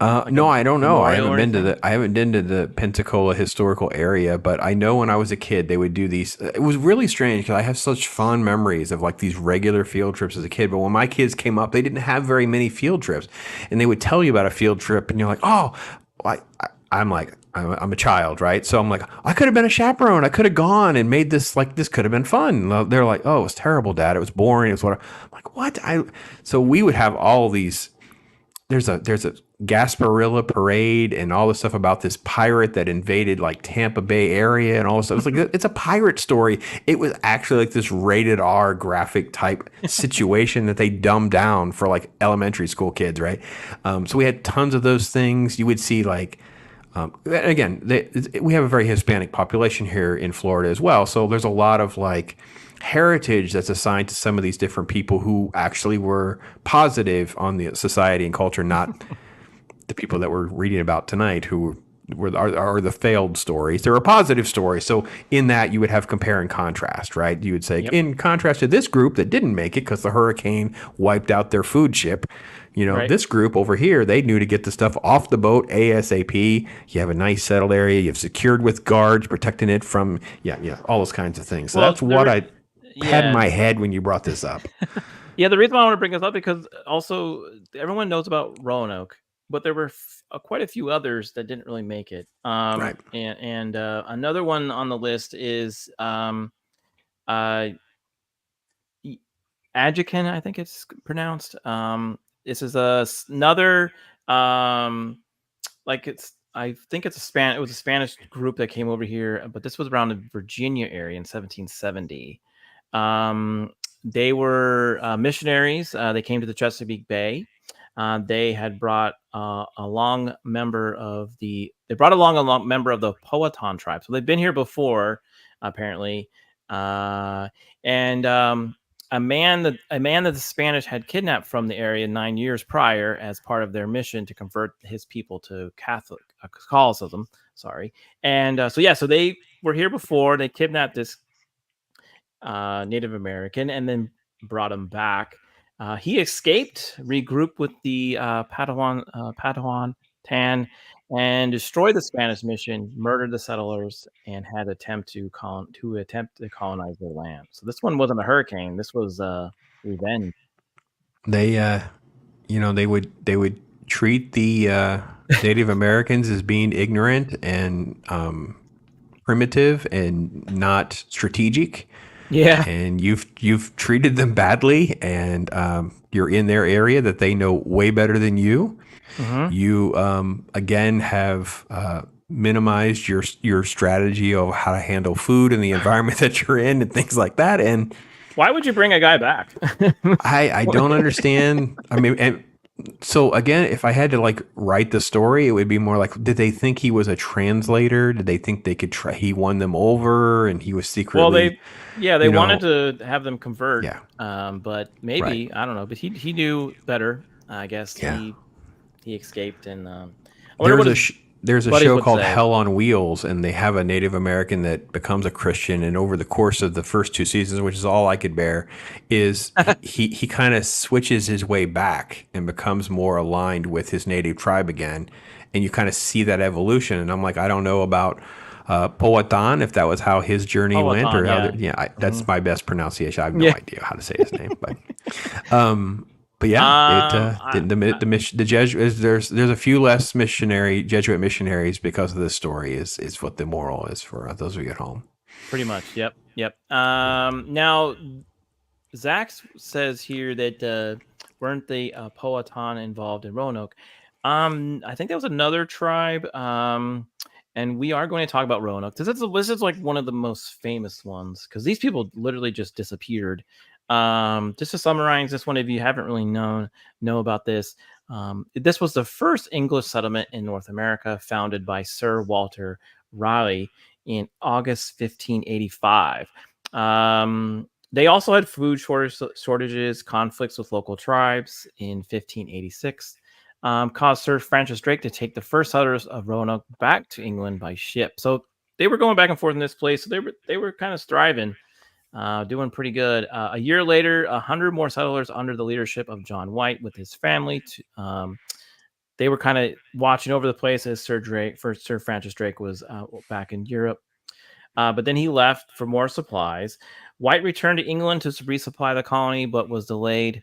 no, I don't know. I haven't been to the Pensacola historical area, but I know when I was a kid, they would do these. It was really strange because I have such fond memories of like these regular field trips as a kid. But when my kids came up, they didn't have very many field trips, and they would tell you about a field trip, and you're like, oh, I'm a child, right? So I'm like, I could have been a chaperone. I could have gone and made this, like, this could have been fun. They're like, oh, it was terrible, Dad. It was boring. It was what? I'm like, what? So we would have all these. There's a Gasparilla parade and all this stuff about this pirate that invaded like Tampa Bay area and all this stuff. It's like, it's a pirate story. It was actually like this rated R graphic type situation that they dumbed down for like elementary school kids, right? So we had tons of those things. You would see like, again, we have a very Hispanic population here in Florida as well. So there's a lot of like heritage that's assigned to some of these different people who actually were positive on the society and culture, not the people that we're reading about tonight who are the failed stories. They're a positive story. So in that you would have compare and contrast, right? You would say, in contrast to this group that didn't make it because the hurricane wiped out their food ship, this group over here, they knew to get the stuff off the boat ASAP. You have a nice settled area. You have secured with guards protecting it from, all those kinds of things. So that's what I had in my head when you brought this up. The reason why I want to bring this up because also everyone knows about Roanoke, but there were quite a few others that didn't really make it. Right. And another one on the list is Adjican, I think it's pronounced. This is another I think it was a Spanish group that came over here, but this was around the Virginia area in 1770. They were missionaries. They came to the Chesapeake Bay. They had brought along a member of the Powhatan tribe. So they've been here before, apparently. And a man that the Spanish had kidnapped from the area 9 years prior as part of their mission to convert his people to Catholicism. Sorry. And so they were here before. They kidnapped this Native American and then brought him back. He escaped, regrouped with the Padawan Tan, and destroyed the Spanish mission, murdered the settlers, and had attempt to colonize their land. So this one wasn't a hurricane. This was revenge. They, they would treat the Native Americans as being ignorant and primitive and not strategic. Yeah. And you've treated them badly, and you're in their area that they know way better than you. Mm-hmm. You again have minimized your strategy of how to handle food and the environment that you're in and things like that. And why would you bring a guy back? I don't understand. I mean, and so again, if I had to like write the story, it would be more like, did they think he was a translator? Did they think they could try? He won them over, and he was secretly. Well, they wanted to have them convert. Yeah. But maybe I don't know. But he knew better. I guess Yeah. he escaped, and I There's wonder what there's a buddies show would called say. Hell on Wheels, and they have a Native American that becomes a Christian, and over the course of the first 2 seasons, which is all I could bear, is he kind of switches his way back and becomes more aligned with his native tribe again, and you kind of see that evolution. And I'm like, I don't know about Powhatan, if that was how his journey went, or Powhatan, that's my best pronunciation. I have no idea how to say his name, but yeah, the Jesuits. There's a few less Jesuit missionaries because of this story. Is what the moral is for those of you at home. Pretty much. Yep. Now, Zach says here that weren't the Powhatan involved in Roanoke? I think that was another tribe. And we are going to talk about Roanoke. This is like one of the most famous ones because these people literally just disappeared. Just to summarize this one, if you haven't really know about this, this was the first English settlement in North America, founded by Sir Walter Raleigh in August 1585. They also had food shortages, conflicts with local tribes in 1586. Caused Sir Francis Drake to take the first settlers of Roanoke back to England by ship. So they were going back and forth in this place. So they were kind of thriving. Doing pretty good. A year later, 100 more settlers under the leadership of John White with his family. They were kind of watching over the place as Sir Francis Drake was back in Europe. But then he left for more supplies. White returned to England to resupply the colony, but was delayed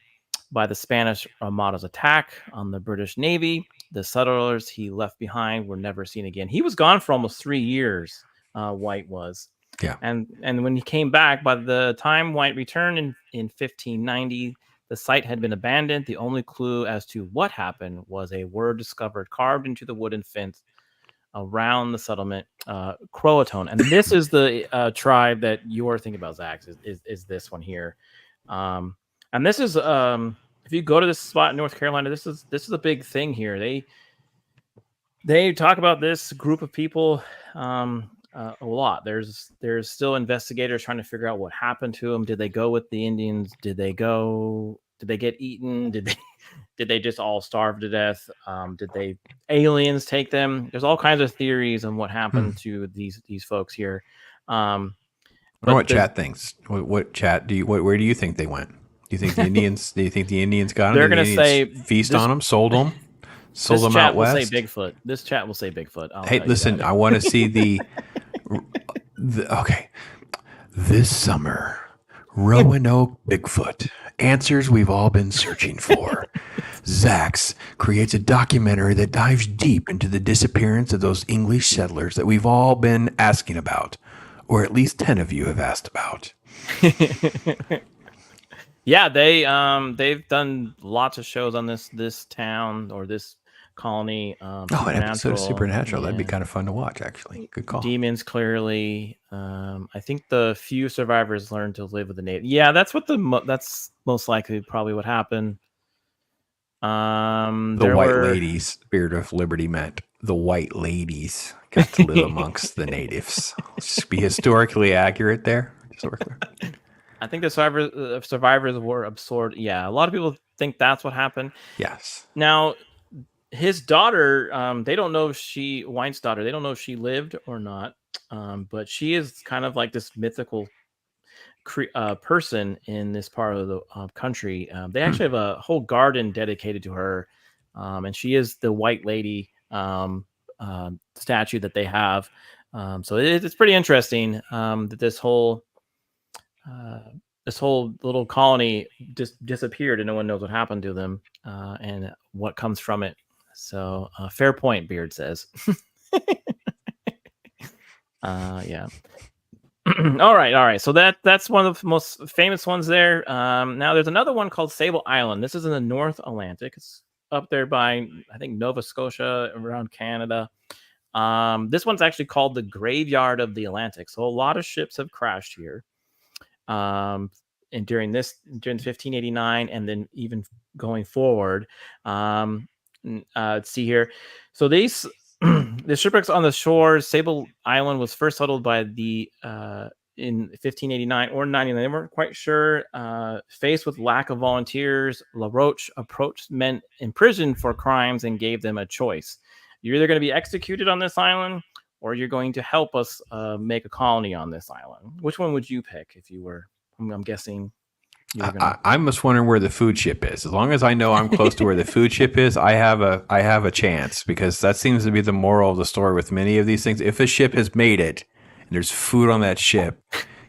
by the Spanish Armada's attack on the British Navy. The settlers he left behind were never seen again. He was gone for almost 3 years. White was. Yeah. And when he came back, by the time White returned in 1590, the site had been abandoned. The only clue as to what happened was a word discovered carved into the wooden fence around the settlement, Croatoan. And this is the tribe that you're thinking about, Zach, is this one here. And this is, if you go to this spot in North Carolina, this is a big thing here. They talk about this group of people a lot. There's still investigators trying to figure out what happened to them. Did they go with the Indians? Did they get eaten? Did they just all starve to death? Did aliens take them? There's all kinds of theories on what happened to these folks here. I don't know what chat thinks. What chat where do you think they went? Do you think the Indians? Do you think the Indians got them? They're going to say feast on them, sold them out west. This chat will say Bigfoot. This chat will say Bigfoot. Hey, listen, I want to see the okay. This summer, Roanoke Bigfoot. Answers we've all been searching for. Zax creates a documentary that dives deep into the disappearance of those English settlers that we've all been asking about, or at least 10 of you have asked about. Yeah, they've done lots of shows on this town or this colony. Oh, an episode of Supernatural. That'd be yeah. kind of fun to watch, actually. Good call. Demons, clearly. I think the few survivors learn to live with the native. Yeah, that's what that's most likely probably what happened. The white ladies, Spirit of Liberty meant the white ladies got to live amongst the natives. Let's just be historically accurate there. I think the survivors were absorbed. Yeah, a lot of people think that's what happened. Yes. Now, his daughter, they don't know if White's daughter, they don't know if she lived or not. But she is kind of like this mythical person in this part of the country. They actually have a whole garden dedicated to her, and she is the white lady statue that they have. So it's pretty interesting that this whole little colony just disappeared and no one knows what happened to them and what comes from it. So fair point, Beard says. Yeah. All right. So that's one of the most famous ones there. Now there's another one called Sable Island. This is in the North Atlantic. It's up there by, I think, Nova Scotia, around Canada. This one's actually called the Graveyard of the Atlantic. So a lot of ships have crashed here. And during 1589, and then even going forward. Let's see here. So these the shipwrecks on the shores. Sable Island was first settled by the in 1589 or 99. They weren't quite sure. Faced with lack of volunteers, La Roche approached men imprisoned for crimes and gave them a choice. You're either going to be executed on this island, or you're going to help us make a colony on this island. Which one would you pick if you were? I'm guessing. I'm just wondering where the food ship is. As long as I know I'm close to where the food ship is, I have a chance, because that seems to be the moral of the story with many of these things. If a ship has made it and there's food on that ship,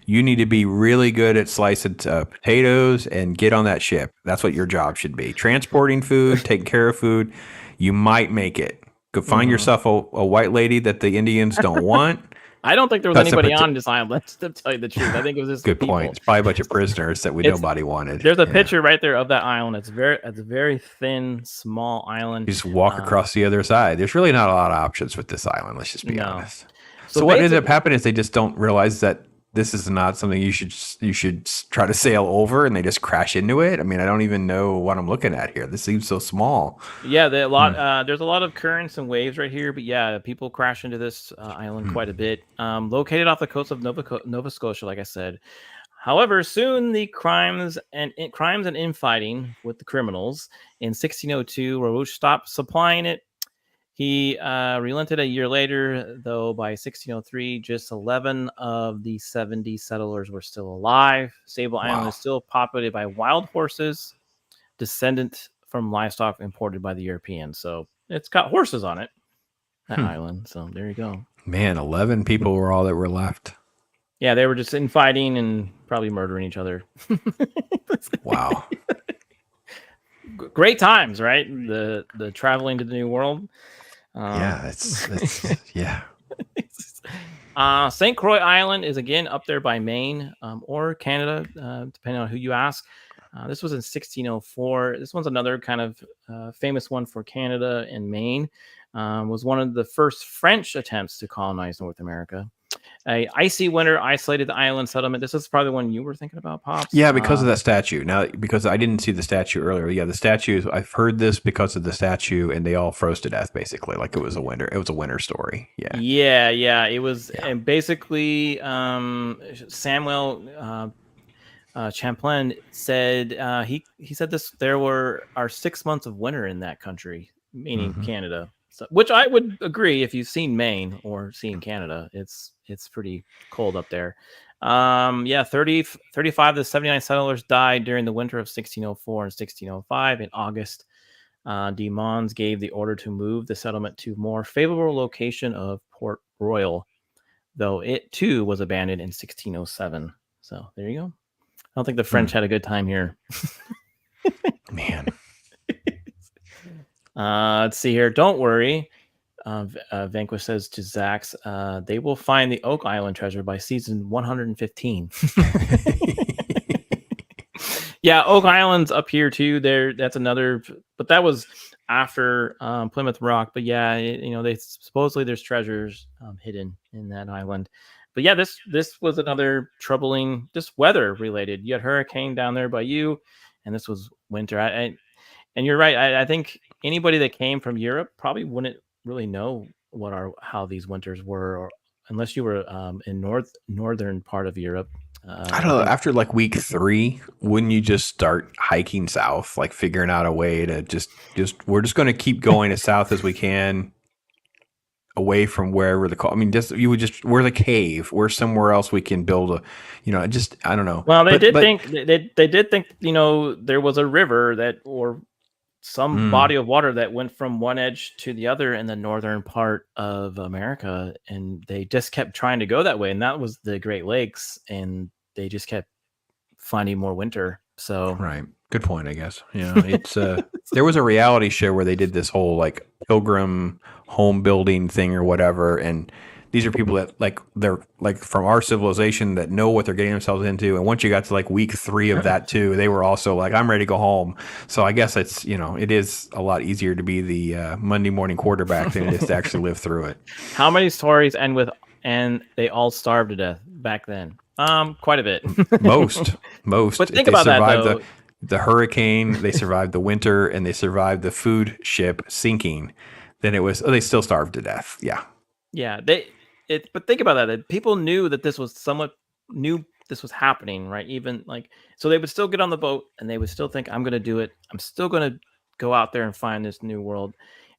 you need to be really good at slicing potatoes and get on that ship. That's what your job should be. Transporting food, taking care of food. You might make it. Go find yourself a white lady that the Indians don't want. I don't think there was anybody on this island, to tell you the truth. I think it was just good people. point. It's probably a bunch of prisoners that nobody wanted. There's a picture right there of that island. It's a very thin, small island. You just walk across the other side. There's really not a lot of options with this island. Let's just be honest. So what ends up happening is they just don't realize that this is not something you should try to sail over, and they just crash into it. I mean, I don't even know what I'm looking at here. This seems so small. Yeah, there's a lot of currents and waves right here, but yeah, people crash into this island quite a bit. Located off the coast of Nova Scotia, like I said. However, soon the crimes and infighting with the criminals in 1602, Larouche stopped supplying it. He relented a year later, though by 1603, just 11 of the 70 settlers were still alive. Sable Island is still populated by wild horses, descendant from livestock imported by the Europeans. So it's got horses on it, that island. So there you go. Man, 11 people were all that were left. Yeah, they were just infighting and probably murdering each other. Wow. Great times, right? The traveling to the New World. That's yeah. St. Croix Island is again up there by Maine or Canada, depending on who you ask. This was in 1604. This one's another kind of famous one for Canada and Maine. Was one of the first French attempts to colonize North America. A icy winter isolated the island settlement. This is probably the one you were thinking about, Pops. Yeah, because of that statue. Now, because I didn't see the statue earlier. Yeah, the statue. I've heard this because of the statue, and they all froze to death. Basically, like it was a winter. It was a winter story. Yeah. Yeah. It was, and basically, Samuel Champlain said he said this. There are 6 months of winter in that country, meaning Canada. So, which I would agree. If you've seen Maine or seen Canada, it's pretty cold up there. 35 to 79 settlers died during the winter of 1604 and 1605. In August, de Mons gave the order to move the settlement to more favorable location of Port Royal, though it too was abandoned in 1607. So there you go. I don't think the French had a good time here. Man. Let's see here. Don't worry. Vanquish says to Zax, they will find the Oak Island treasure by season 115. Yeah, Oak Island's up here too. That's another, but that was after Plymouth Rock. But yeah, they supposedly there's treasures hidden in that island. But yeah, this was another troubling, just weather related. You had hurricane down there by you, and this was winter. And you're right. I think anybody that came from Europe probably wouldn't really know how these winters were, or unless you were in northern part of Europe. I don't know. After like week 3, wouldn't you just start hiking south, like figuring out a way to just we're just going to keep going as south as we can, away from wherever we're the cave, we're somewhere else we can build I don't know. Well, they did think there was a river or some body of water that went from one edge to the other in the northern part of America, and they just kept trying to go that way, and that was the Great Lakes, and they just kept finding more winter. So right, good point, I guess. It's there was a reality show where they did this whole like pilgrim home building thing or whatever, and these are people that they're like from our civilization that know what they're getting themselves into. And once you got to like week 3 of that too, they were also like, I'm ready to go home. So I guess it's, it is a lot easier to be the Monday morning quarterback than it is to actually live through it. How many stories end with, and they all starved to death back then? Quite a bit. Most. But think about that though. The hurricane, they survived the winter, and they survived the food ship sinking. Then they still starved to death. Yeah. Yeah, but think about that. People knew that this was this was happening, right? Even so they would still get on the boat and they would still think, I'm going to do it. I'm still going to go out there and find this new world.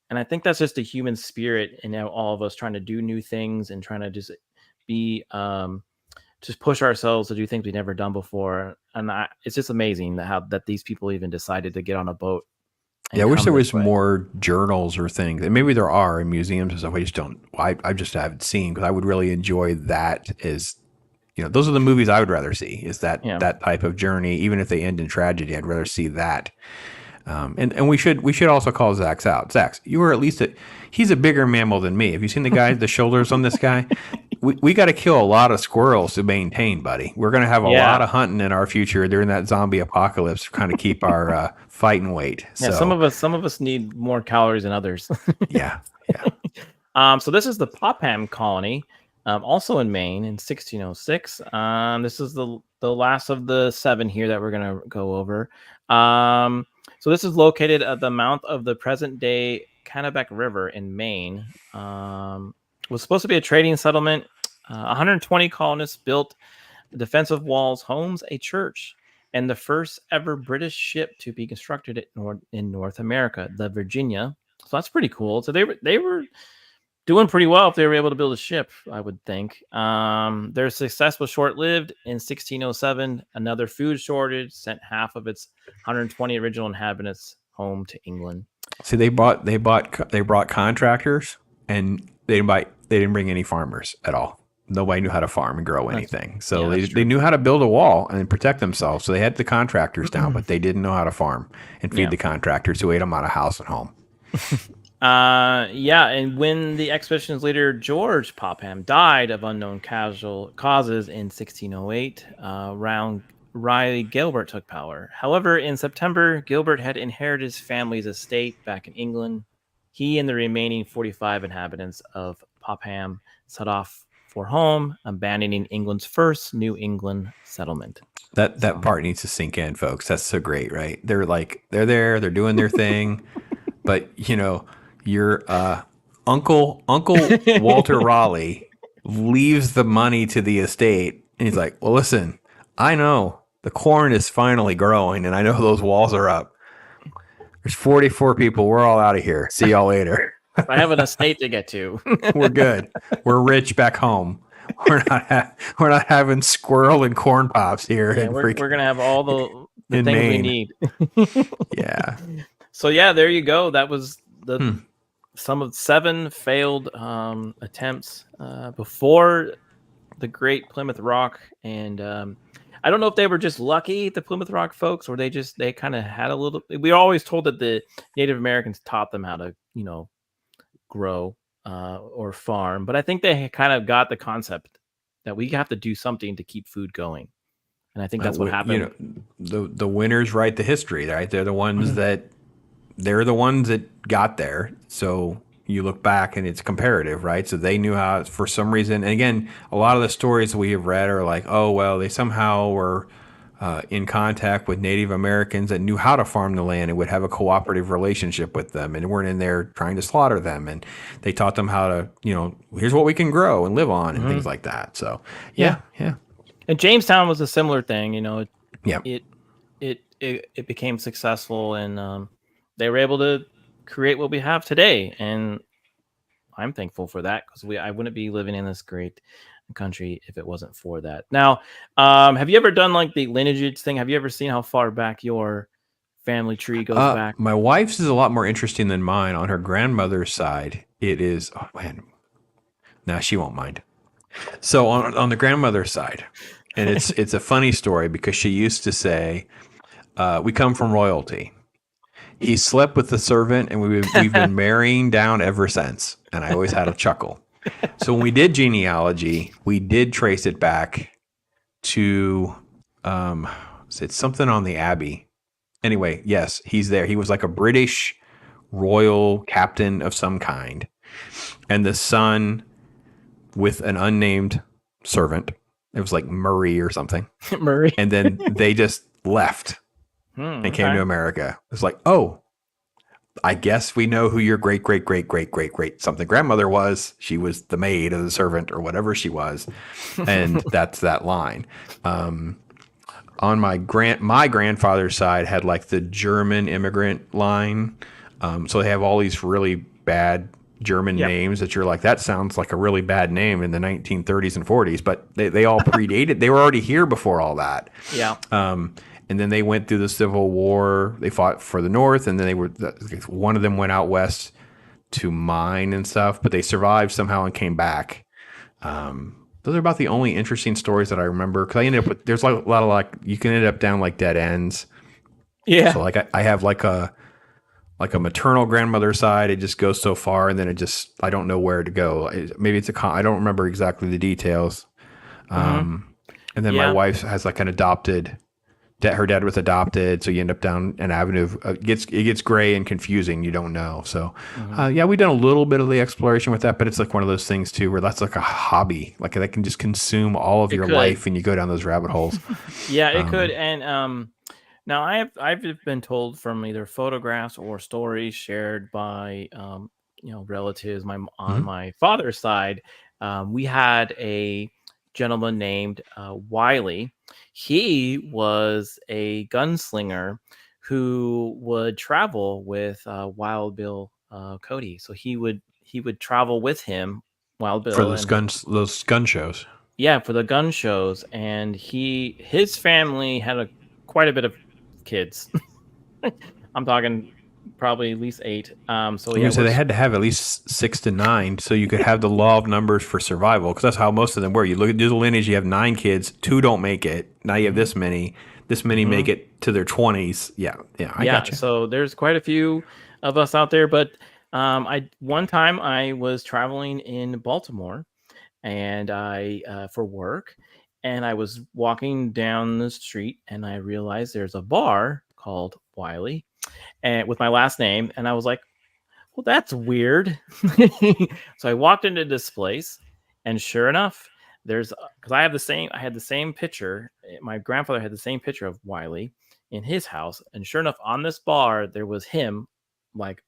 And I think that's just a human spirit, and now all of us trying to do new things and trying to just be, just push ourselves to do things we've never done before. And it's just amazing that these people even decided to get on a boat. Yeah, I wish there was more journals or things, and maybe there are in museums and stuff. I just haven't seen, because I would really enjoy that. Those are the movies I would rather see. Is that type of journey, even if they end in tragedy, I'd rather see that. And we should also call Zach's out. Zach, you were at least he's a bigger mammal than me. Have you seen the shoulders on this guy? We got to kill a lot of squirrels to maintain, buddy. We're going to have a lot of hunting in our future during that zombie apocalypse to kind of keep our fighting weight. Yeah, so, some of us need more calories than others. Yeah. So this is the Popham colony, also in Maine in 1606. This is the last of the 7 here that we're going to go over. So this is located at the mouth of the present-day Kennebec River in Maine. Was supposed to be a trading settlement. 120 colonists built defensive walls, homes, a church, and the first ever British ship to be constructed in North America, the Virginia. So that's pretty cool. So they were doing pretty well if they were able to build a ship, I would think. Their success was short-lived. In 1607, another food shortage sent half of its 120 original inhabitants home to England. See, they brought contractors, and they didn't bring any farmers at all. Nobody knew how to farm and grow anything. So they knew how to build a wall and protect themselves. So they had the contractors down, but they didn't know how to farm and feed the contractors who ate them out of house and home. And when the expedition's leader George Popham died of unknown causes in 1608, Riley Gilbert took power. However, in September, Gilbert had inherited his family's estate back in England. He and the remaining 45 inhabitants of Popham set off for home, abandoning England's first New England settlement. That part needs to sink in, folks. That's so great, right? They're there, they're doing their thing, but your Uncle Walter Raleigh leaves the money to the estate, and he's like, well, listen, I know the corn is finally growing, and I know those walls are up. There's 44 people. We're all out of here. See y'all later. I have an estate to get to. We're good. We're rich back home. We're not having squirrel and corn pops here. Yeah, we're gonna have all the things Maine. We need. Yeah. So there you go. That was some of 7 failed attempts before the Great Plymouth Rock, and I don't know if they were just lucky, the Plymouth Rock folks, or they kind of had a little. We were always told that the Native Americans taught them how to, grow or farm, but I think they kind of got the concept that we have to do something to keep food going. And I think that's what happened. You know, the winners write the history, right? They're the ones that got there. So you look back and it's comparative, right? So they knew how, for some reason. And again, a lot of the stories we have read are like, oh, well, they somehow were in contact with Native Americans that knew how to farm the land and would have a cooperative relationship with them and weren't in there trying to slaughter them. And they taught them how to, you know, here's what we can grow and live on and things like that. So, yeah. And Jamestown was a similar thing, you know. Yeah. It became successful, and they were able to create what we have today. And I'm thankful for that, because I wouldn't be living in this great country if it wasn't for that. Now, have you ever done like the lineage thing? Have you ever seen how far back your family tree goes back? My wife's is a lot more interesting than mine. On her grandmother's side, it is. Oh man, now she won't mind. So on the grandmother's side, and it's a funny story because she used to say, "We come from royalty." He slept with the servant, and we've been marrying down ever since. And I always had a chuckle. So when we did genealogy, we did trace it back to it's something on the Abbey. Anyway, yes, he's there. He was like a British royal captain of some kind, and the son with an unnamed servant. It was like Murray or something. Murray. And then they just left and came to America. It's like, oh, I guess we know who your great something grandmother was. She was the maid of the servant or whatever she was. And that's that line. On my grandfather's side had like the German immigrant line. So they have all these really bad German names that you're like, that sounds like a really bad name in the 1930s and 40s, but they all predated. They were already here before all that. Yeah. And then they went through the Civil War. They fought for the North, and then one of them went out west to mine and stuff, but they survived somehow and came back. Those are about the only interesting stories that I remember, because I ended up with, there's like a lot of like, you can end up down like dead ends. Yeah. So like I have like a maternal grandmother's side, it just goes so far, and then I don't know where to go. Maybe it's I don't remember exactly the details. And then my wife has like an adopted. Her dad was adopted, so you end up down an avenue. It gets gray and confusing. You don't know. So, we've done a little bit of the exploration with that, but it's like one of those things too, where that's like a hobby. Like that can just consume all of your life, and you go down those rabbit holes. Yeah, it could. And now I've been told from either photographs or stories shared by relatives. On my father's side, we had a gentleman named Wiley. He was a gunslinger who would travel with Wild Bill Cody. So he would travel with him, Wild Bill, for those gun shows. Yeah, for the gun shows, and his family had quite a bit of kids. I'm talking probably at least 8. So they had to have at least 6 to 9, so you could have the law of numbers for survival, because that's how most of them were. You look at the lineage, you have 9 kids, 2 don't make it. Now you have this many make it to their 20s. I gotcha. So there's quite a few of us out there, but one time I was traveling in Baltimore, and I for work, and I was walking down the street, and I realized there's a bar called Wiley, and with my last name, and I was like, well, that's weird. So I walked into this place, and sure enough, because I had the same picture. My grandfather had the same picture of Wiley in his house, and sure enough, on this bar there was him, like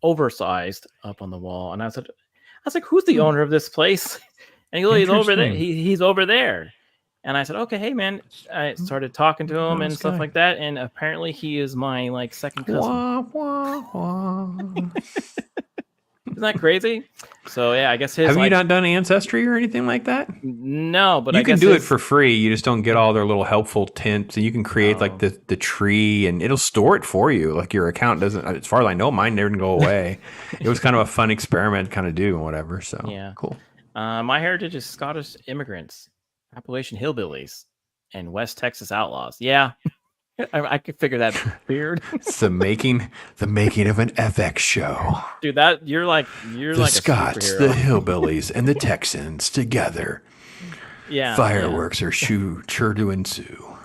oversized, up on the wall. And I was like, who's the owner of this place? And he goes, he's over there. He's over there. And I said, okay, hey man. I started talking to him and stuff like that. And apparently he is my like second cousin. Wah, wah, wah. Isn't that crazy? So yeah, I guess his. Have you not done Ancestry or anything like that? No, but you can do it for free. You just don't get all their little helpful tints, and you can create like the tree, and it'll store it for you. Like your account doesn't. As far as I know, mine never go away. It was kind of a fun experiment, to kind of do and whatever. So yeah, cool. My heritage is Scottish immigrants, Appalachian hillbillies, and West Texas outlaws. Yeah. I could figure that weird. It's the making of an FX show. Dude, you're like the Scots, the hillbillies, and the Texans together. Yeah. Fireworks are sure to ensue.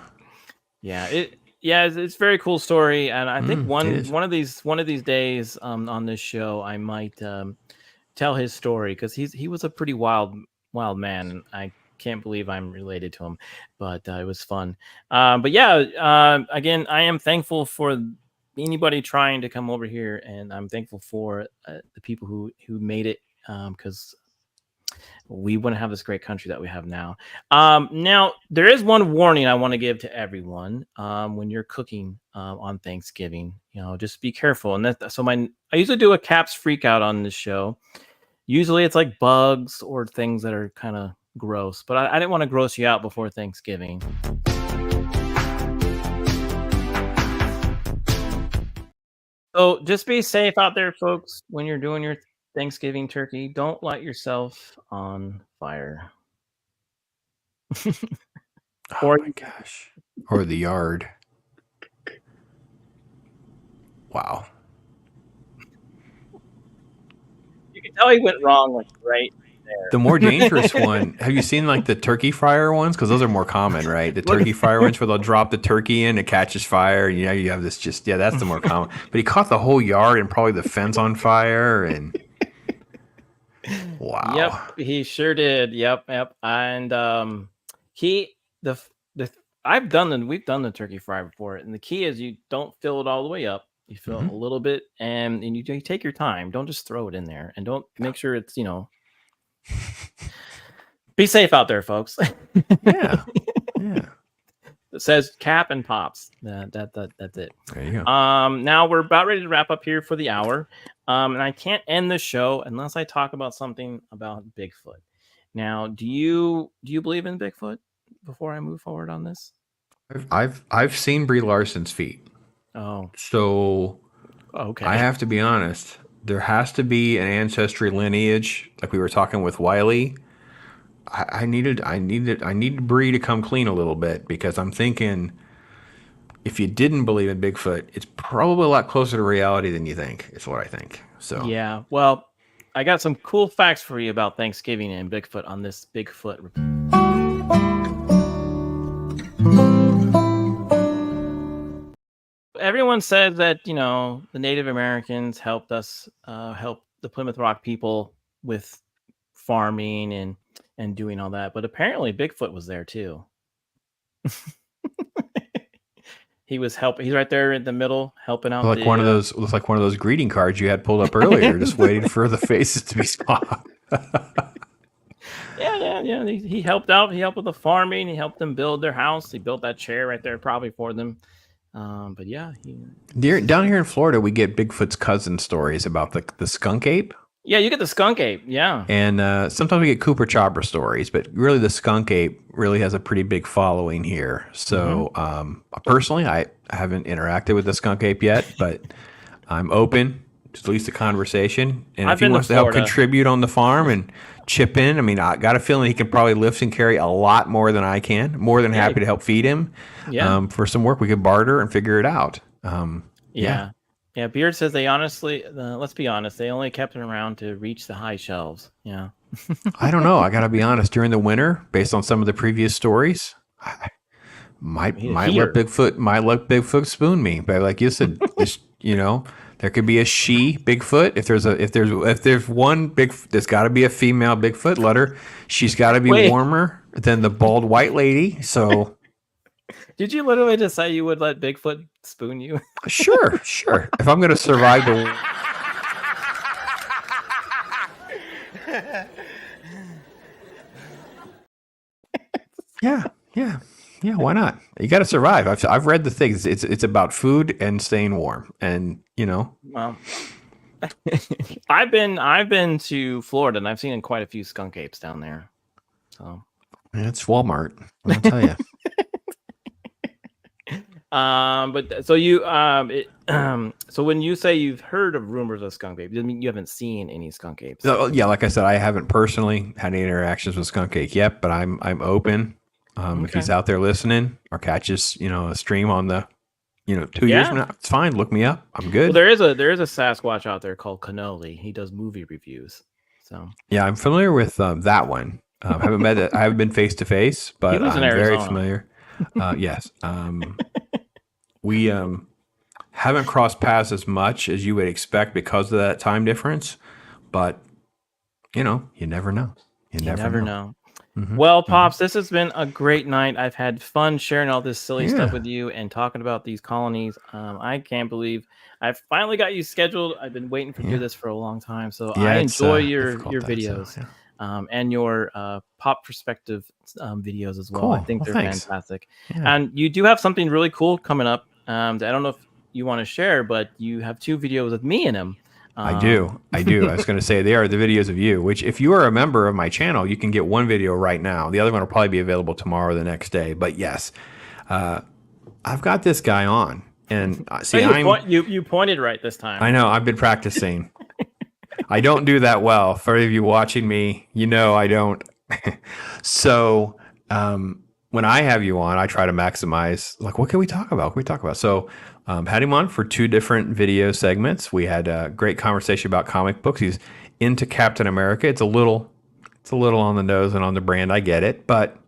It's a very cool story, and I think It one of these days on this show I might tell his story, because he was a pretty wild man, and I can't believe I'm related to him, but it was fun. But yeah, again, I am thankful for anybody trying to come over here, and I'm thankful for the people who made it, because we wouldn't have this great country that we have now. Now, there is one warning I want to give to everyone when you're cooking on Thanksgiving. Just be careful. And I usually do a Caps freak out on this show. Usually it's like bugs or things that are kind of gross, but I didn't want to gross you out before Thanksgiving. So just be safe out there, folks, when you're doing your Thanksgiving turkey. Don't light yourself on fire. Oh my gosh. Or the yard. Wow. You can tell he went wrong like right there. The more dangerous one, have you seen like the turkey fryer ones? Because those are more common, right? The turkey fryer ones where they'll drop the turkey in, it catches fire, and you have this that's the more common. But he caught the whole yard and probably the fence on fire, and wow. Yep, he sure did. Yep. And we've done the turkey fryer before, and the key is you don't fill it all the way up. You fill it a little bit, and you take your time. Don't just throw it in there, and don't make sure it's be safe out there, folks. Yeah. It says Cap and Pops. That's it. There you go. Now we're about ready to wrap up here for the hour. And I can't end the show unless I talk about something about Bigfoot. Now, do you believe in Bigfoot before I move forward on this? I've seen Brie Larson's feet. Oh. So okay. I have to be honest. There has to be an ancestry lineage, like we were talking with Wiley. I needed Brie to come clean a little bit, because I'm thinking if you didn't believe in Bigfoot, it's probably a lot closer to reality than you think. Is what I think. So yeah. Well, I got some cool facts for you about Thanksgiving and Bigfoot on this Bigfoot report. Everyone said that the Native Americans helped us help the Plymouth Rock people with farming and doing all that, but apparently Bigfoot was there too. He was helping. He's right there in the middle, helping out. Looks like one of those greeting cards you had pulled up earlier, just waiting for the faces to be swapped. Yeah. He helped out. He helped with the farming. He helped them build their house. He built that chair right there, probably for them. But yeah, down here in Florida, we get Bigfoot's cousin stories about the skunk ape. Yeah, you get the skunk ape. Yeah, and sometimes we get Cooper Chopra stories, but really the skunk ape really has a pretty big following here. So personally, I haven't interacted with the skunk ape yet, but I'm open to at least a conversation. And if he wants to help contribute on the farm and chip in, I mean, I got a feeling he can probably lift and carry a lot more than I can. More than happy to help feed him. Yeah. For some work, we could barter and figure it out. Yeah, Beard says they honestly, let's be honest, they only kept him around to reach the high shelves. Yeah. I don't know. I got to be honest. During the winter, based on some of the previous stories, might let Bigfoot spoon me. But like you said, there could be a she Bigfoot. If there's one there's got to be a female Bigfoot. Let her. She's got to be warmer than the bald white lady. So. Did you literally just say you would let Bigfoot spoon you? Sure. If I'm going to survive the... Yeah, why not? You got to survive. I've read the things. It's about food and staying warm, and Well, I've been to Florida, and I've seen quite a few skunk apes down there. So it's Walmart, I'll tell you. But so you so when you say you've heard of rumors of skunk apes, doesn't mean you haven't seen any skunk apes. Yeah, like I said, I haven't personally had any interactions with skunk ape yet, but I'm open. If he's out there listening or catches a stream on the 2 years from now, it's fine. Look me up. I'm good. Well, there is a Sasquatch out there called Colonies. He does movie reviews. So yeah, I'm familiar with that one. I haven't been face to face, but I'm very familiar. Yes. we haven't crossed paths as much as you would expect because of that time difference. But you never know. You never know. Mm-hmm. Well, Pops, this has been a great night. I've had fun sharing all this silly stuff with you and talking about these colonies. I can't believe I finally got you scheduled. I've been waiting to do this for a long time. So I enjoy your videos and your pop perspective videos as well. Cool. I think they're fantastic. Yeah. And you do have something really cool coming up. I don't know if you want to share, but you have 2 videos with me in them. I do. I was going to say they are the videos of you, which if you are a member of my channel, you can get one video right now. The other one will probably be available tomorrow or the next day. But yes, I've got this guy on. And see, you pointed right this time. I know. I've been practicing. I don't do that well. For any of you watching me, I don't. So when I have you on, I try to maximize, like, what can we talk about? What can we talk about? So had him on for 2 different video segments. We had a great conversation about comic books. He's into Captain America. It's a little on the nose and on the brand. I get it, but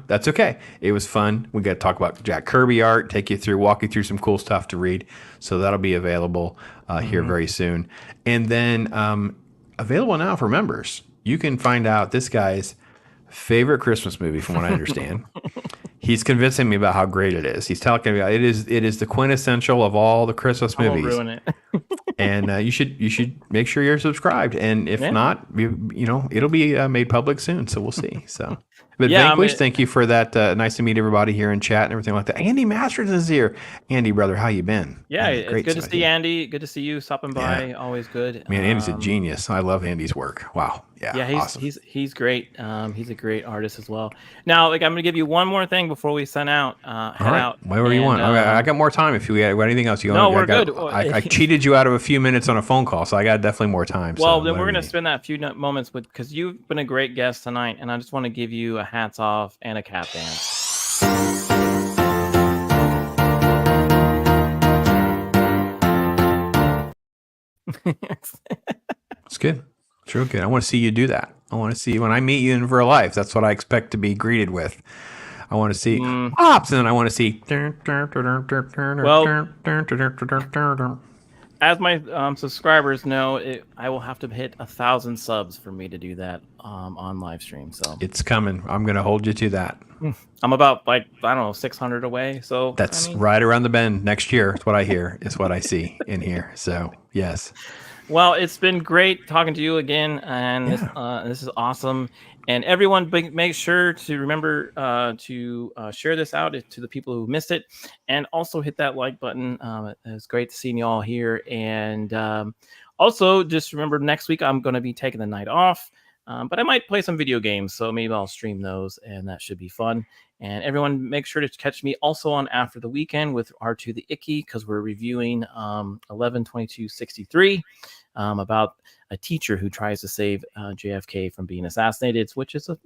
that's okay. It was fun. We got to talk about Jack Kirby art, walk you through some cool stuff to read. So that'll be available here very soon. And then available now for members. You can find out this guy's favorite Christmas movie, from what I understand. He's convincing me about how great it is. He's talking about it is the quintessential of all the Christmas movies. I won't ruin it. And you should make sure you're subscribed. And if not, it'll be made public soon. So we'll see. So, but Vanquish, thank you for that. Nice to meet everybody here in chat and everything like that. Andy Masters is here. Andy, brother, how you been? Yeah, it's good to see Andy. Good to see you stopping by. Yeah. Always good. Man, Andy's a genius. I love Andy's work. Wow. Yeah, he's awesome. he's great. He's a great artist as well. Now, I'm going to give you one more thing before we sign out. Head out. Whatever you want. I got more time. If you got anything else, we're good. I cheated you out of a few minutes on a phone call, so I got definitely more time. Well, then we're going to spend that few moments because you've been a great guest tonight, and I just want to give you a hats off and a cap dance. It's good. It's real good. I want to see you do that. I want to see when I meet you in real life. That's what I expect to be greeted with. I want to see pops, and then I want to see. Well, as my subscribers know, I will have to hit 1,000 subs for me to do that on live stream. So it's coming. I'm going to hold you to that. I'm about 600 away. So that's right around the bend next year. It's what I hear. It's what I see in here. So yes. Well, it's been great talking to you again, and this is awesome. And everyone, make sure to remember to share this out to the people who missed it, and also hit that like button. It's great to see you all here. And also, just remember, next week I'm going to be taking the night off, but I might play some video games, so maybe I'll stream those, and that should be fun. And everyone, make sure to catch me also on After the Weekend with R2 the Icky, because we're reviewing 11/22/63 about a teacher who tries to save JFK from being assassinated, which is a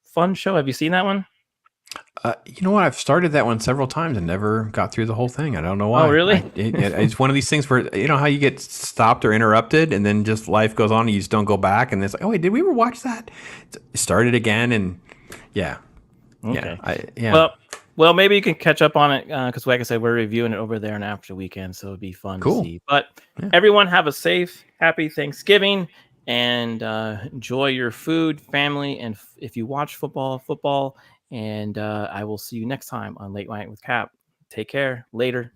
fun show. Have you seen that one? You know what? I've started that one several times and never got through the whole thing. I don't know why. Oh, really? It's one of these things where, how you get stopped or interrupted and then just life goes on and you just don't go back. And it's like, oh, wait, did we ever watch that? Start it again. And yeah. Okay. Well, maybe you can catch up on it because, like I said, we're reviewing it over there and After the Weekend, so it'd be fun to see. But everyone, have a safe, happy Thanksgiving, and enjoy your food, family, and if you watch football. And I will see you next time on Late Nite with Cap. Take care. Later.